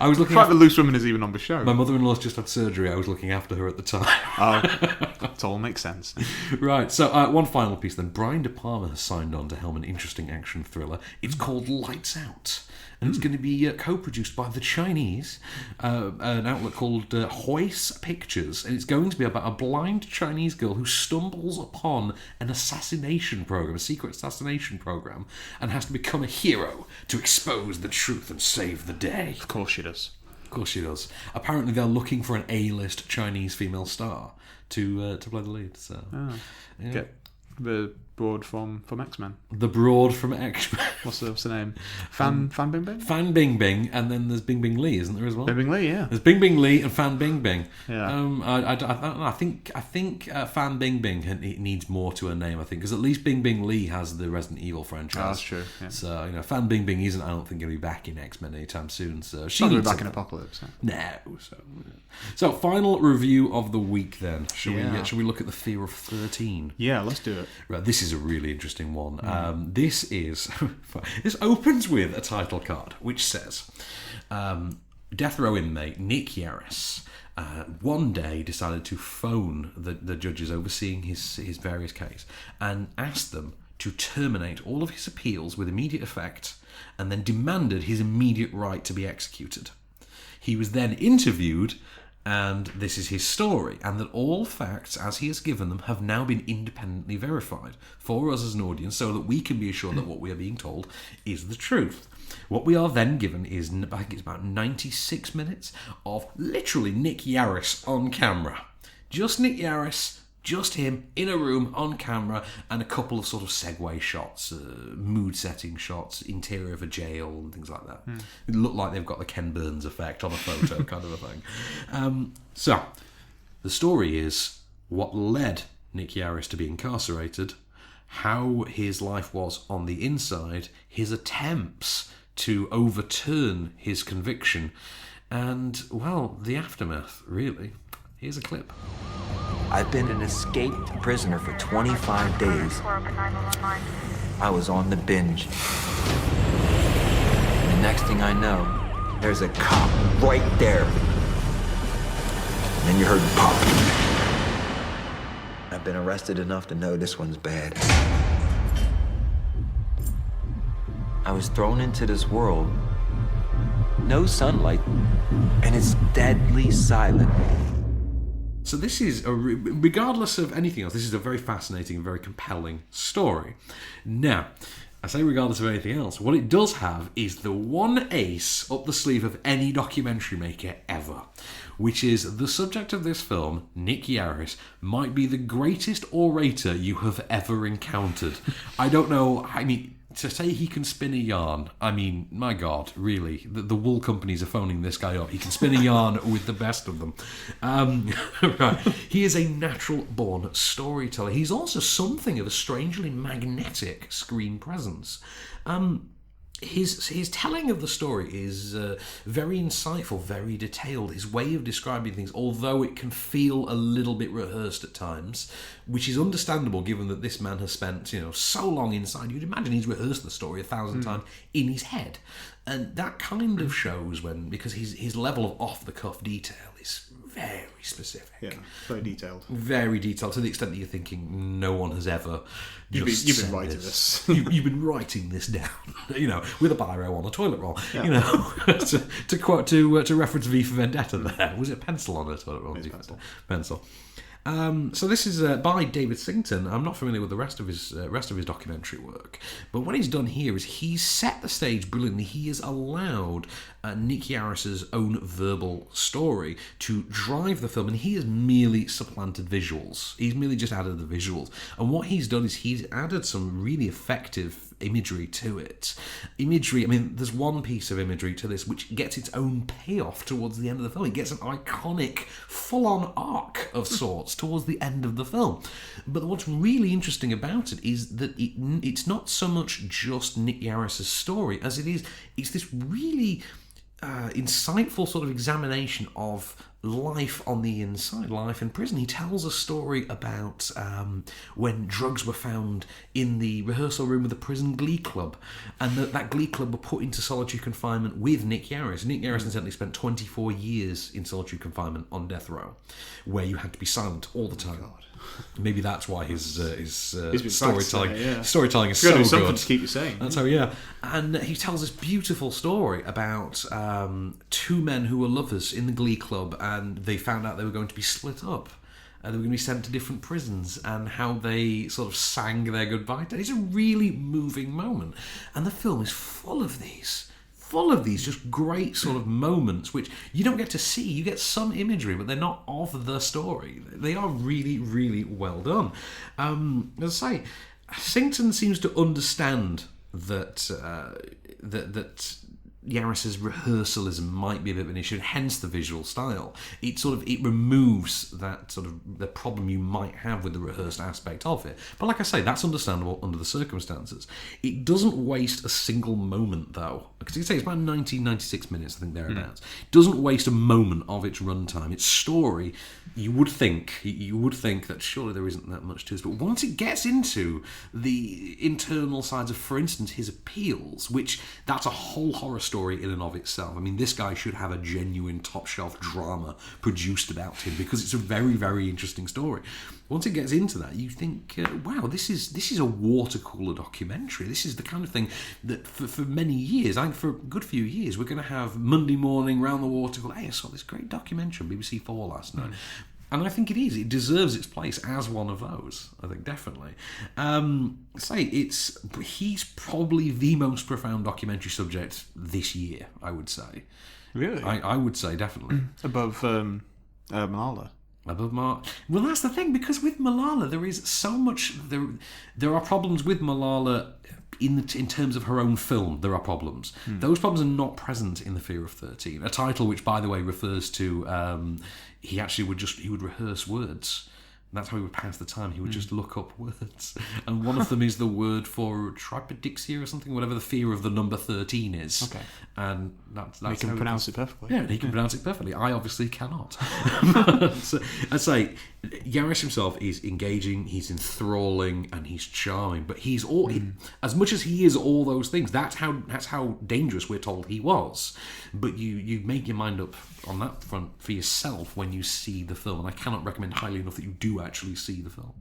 I was looking. The fact that Loose Women is even on the show. My mother-in-law's just had surgery. I was looking after her at the time. It all makes sense. Right. So one final piece then. Brian De Palma has signed on to helm an interesting action thriller. It's called Lights Out, and it's going to be co-produced by the Chinese, an outlet called Hoyce Pictures, and it's going to be about a blind Chinese girl who stumbles upon an assassination program, a secret assassination program, and has to become a hero to expose the truth and save the day. Of course she does. Apparently they're looking for an A-list Chinese female star to play the lead. So get the broad from X-Men. The broad from X-Men. What's the name? Fan Bing Bing? Fan Bing Bing, and then there's Bing Bing Lee, isn't there as well? Bing Bing Lee, yeah. There's Bing Bing Lee and Fan Bing Bing. Yeah. I think Fan Bing Bing it needs more to her name. I think because at least Bing Bing Lee has the Resident Evil franchise. Oh, that's true. Yeah. So Fan Bing Bing isn't. I don't think going to be back in X-Men anytime soon. So she'll be back in Apocalypse. No. So final review of the week then. Shall we look at the Fear of 13? Yeah, let's do it. Right, this is a really interesting one. This opens with a title card which says, Death Row inmate Nick Yaris one day decided to phone the judges overseeing his various cases and asked them to terminate all of his appeals with immediate effect, and then demanded his immediate right to be executed. He was then interviewed, and this is his story, and that all facts as he has given them have now been independently verified for us as an audience, so that we can be assured that what we are being told is the truth. What we are then given is, I think it's about 96 minutes of literally Nick Yaris on camera. Just Nick Yaris, just him in a room on camera, and a couple of sort of segue shots, mood-setting shots, interior of a jail and things like that. It looked like they've got the Ken Burns effect on a photo kind of a thing. So, the story is what led Nick Yaris to be incarcerated, how his life was on the inside, his attempts to overturn his conviction, and, well, the aftermath, really. Here's a clip. I've been an escaped prisoner for 25 days. I was on the binge. And the next thing I know, there's a cop right there. And then you heard pop. I've been arrested enough to know this one's bad. I was thrown into this world. No sunlight. And it's deadly silent. So this is, regardless of anything else, this is a very fascinating and very compelling story. Now, I say regardless of anything else, what it does have is the one ace up the sleeve of any documentary maker ever, which is the subject of this film, Nick Yaris, might be the greatest orator you have ever encountered. I don't know, to say he can spin a yarn, my God, really. The wool companies are phoning this guy up. He can spin a yarn with the best of them. Right. He is a natural-born storyteller. He's also something of a strangely magnetic screen presence. His telling of the story is very insightful, very detailed. His way of describing things, although it can feel a little bit rehearsed at times, which is understandable given that this man has spent so long inside. You'd imagine he's rehearsed the story 1,000 times in his head, and that kind of shows because his level of off-the-cuff detail is very specific. Yeah, very detailed. Very detailed, to the extent that you're thinking no one has ever You've been writing this. You've been writing this down, with a biro on a toilet roll. Yeah. to reference V for Vendetta there. Was it pencil on a toilet roll? Pencil. So this is by David Sington. I'm not familiar with the rest of his documentary work, but what he's done here is he's set the stage brilliantly. He has allowed Nick Yaris's own verbal story to drive the film, and he has merely supplanted visuals. He's merely just added the visuals, and what he's done is he's added some really effective imagery to it. There's one piece of imagery to this which gets its own payoff towards the end of the film. It gets an iconic, full-on arc of sorts towards the end of the film. But what's really interesting about it is that it's not so much just Nick Yaris's story as it's this really insightful sort of examination of life on the inside, life in prison. He tells a story about when drugs were found in the rehearsal room of the prison glee club, and that glee club were put into solitary confinement with Nick Yaris. Nick Yaris incidentally spent 24 years in solitary confinement on death row, where you had to be silent all the time. God. Maybe that's why his storytelling is so good. Something to keep you sane. That's how, yeah. And he tells this beautiful story about two men who were lovers in the glee club, and they found out they were going to be split up. They were going to be sent to different prisons, and how they sort of sang their goodbye. It's a really moving moment, and the film is full of these just great sort of moments which you don't get to see. You get some imagery, but they're not of the story. They are really, really well done. As I say, Sington seems to understand that Yaris's rehearsalism might be a bit of an issue, and hence the visual style. It removes that sort of the problem you might have with the rehearsed aspect of it. But like I say, that's understandable under the circumstances. It doesn't waste a single moment, though, because you say it's about 96 minutes, I think, thereabouts. It doesn't waste a moment of its runtime. Its story, you would think that surely there isn't that much to it, but once it gets into the internal sides of, for instance, his appeals, which that's a whole horror story in and of itself. I mean, this guy should have a genuine top-shelf drama produced about him, because it's a very, very interesting story. Once it gets into that, you think, wow, this is a water cooler documentary. This is the kind of thing that for many years, I think for a good few years, we're going to have Monday morning round the water cooler. Hey, I saw this great documentary on BBC 4 last night. And I think it is. It deserves its place as one of those. I think definitely. He's probably the most profound documentary subject this year, I would say. Really? I would say definitely above Malala. Above Malala. Well, that's the thing, because with Malala there is so much. There are problems with Malala. In terms of her own film, there are problems. Those problems are not present in The Fear of 13, a title which, by the way, refers to he would rehearse words. That's how he would pass the time. He would just look up words. And one of them is the word for tripodixia or something, whatever the fear of the number 13 is. Okay. And that's he can pronounce it perfectly. Yeah, he can pronounce it perfectly. I obviously cannot. So, I'd say Yaris himself is engaging, he's enthralling, and he's charming. But he's as much as he is all those things, that's how dangerous we're told he was. But you make your mind up on that front for yourself when you see the film, and I cannot recommend highly enough that you do actually see the film.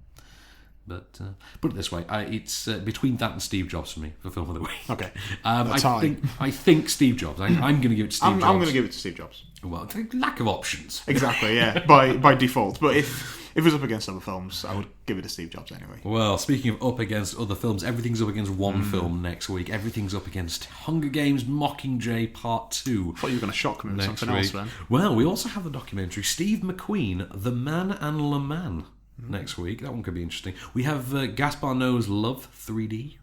But put it this way, it's between that and Steve Jobs for me for Film of the Week. Okay, I think Steve Jobs. I'm going to give it to Steve Jobs. I'm going to give it to Steve Jobs. Well, lack of options. Exactly, yeah, by default. But if it was up against other films, I would give it to Steve Jobs anyway. Well, speaking of up against other films, everything's up against one film next week. Everything's up against Hunger Games Mockingjay Part 2. I thought you were going to shock me with something else, man. Well, we also have the documentary Steve McQueen, The Man and Le Man, next week. That one could be interesting. We have Gaspar Noé's Love 3D.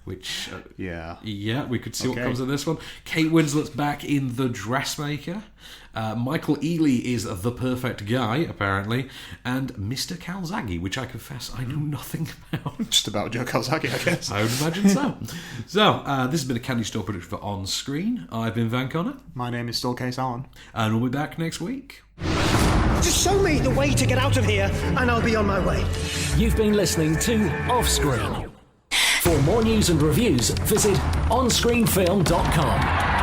Which, we could see what comes of this one. Kate Winslet's back in The Dressmaker. Michael Ealy is the perfect guy, apparently. And Mr. Calzaghe, which I confess I know nothing about. Just about Joe Calzaghe, I guess. I would imagine so. So, this has been a Candystore production for OnScreen. I've been Van Connor. My name is still Kase Allen. And we'll be back next week. Just show me the way to get out of here, and I'll be on my way. You've been listening to OffScreen. For more news and reviews, visit onscreenfilm.com.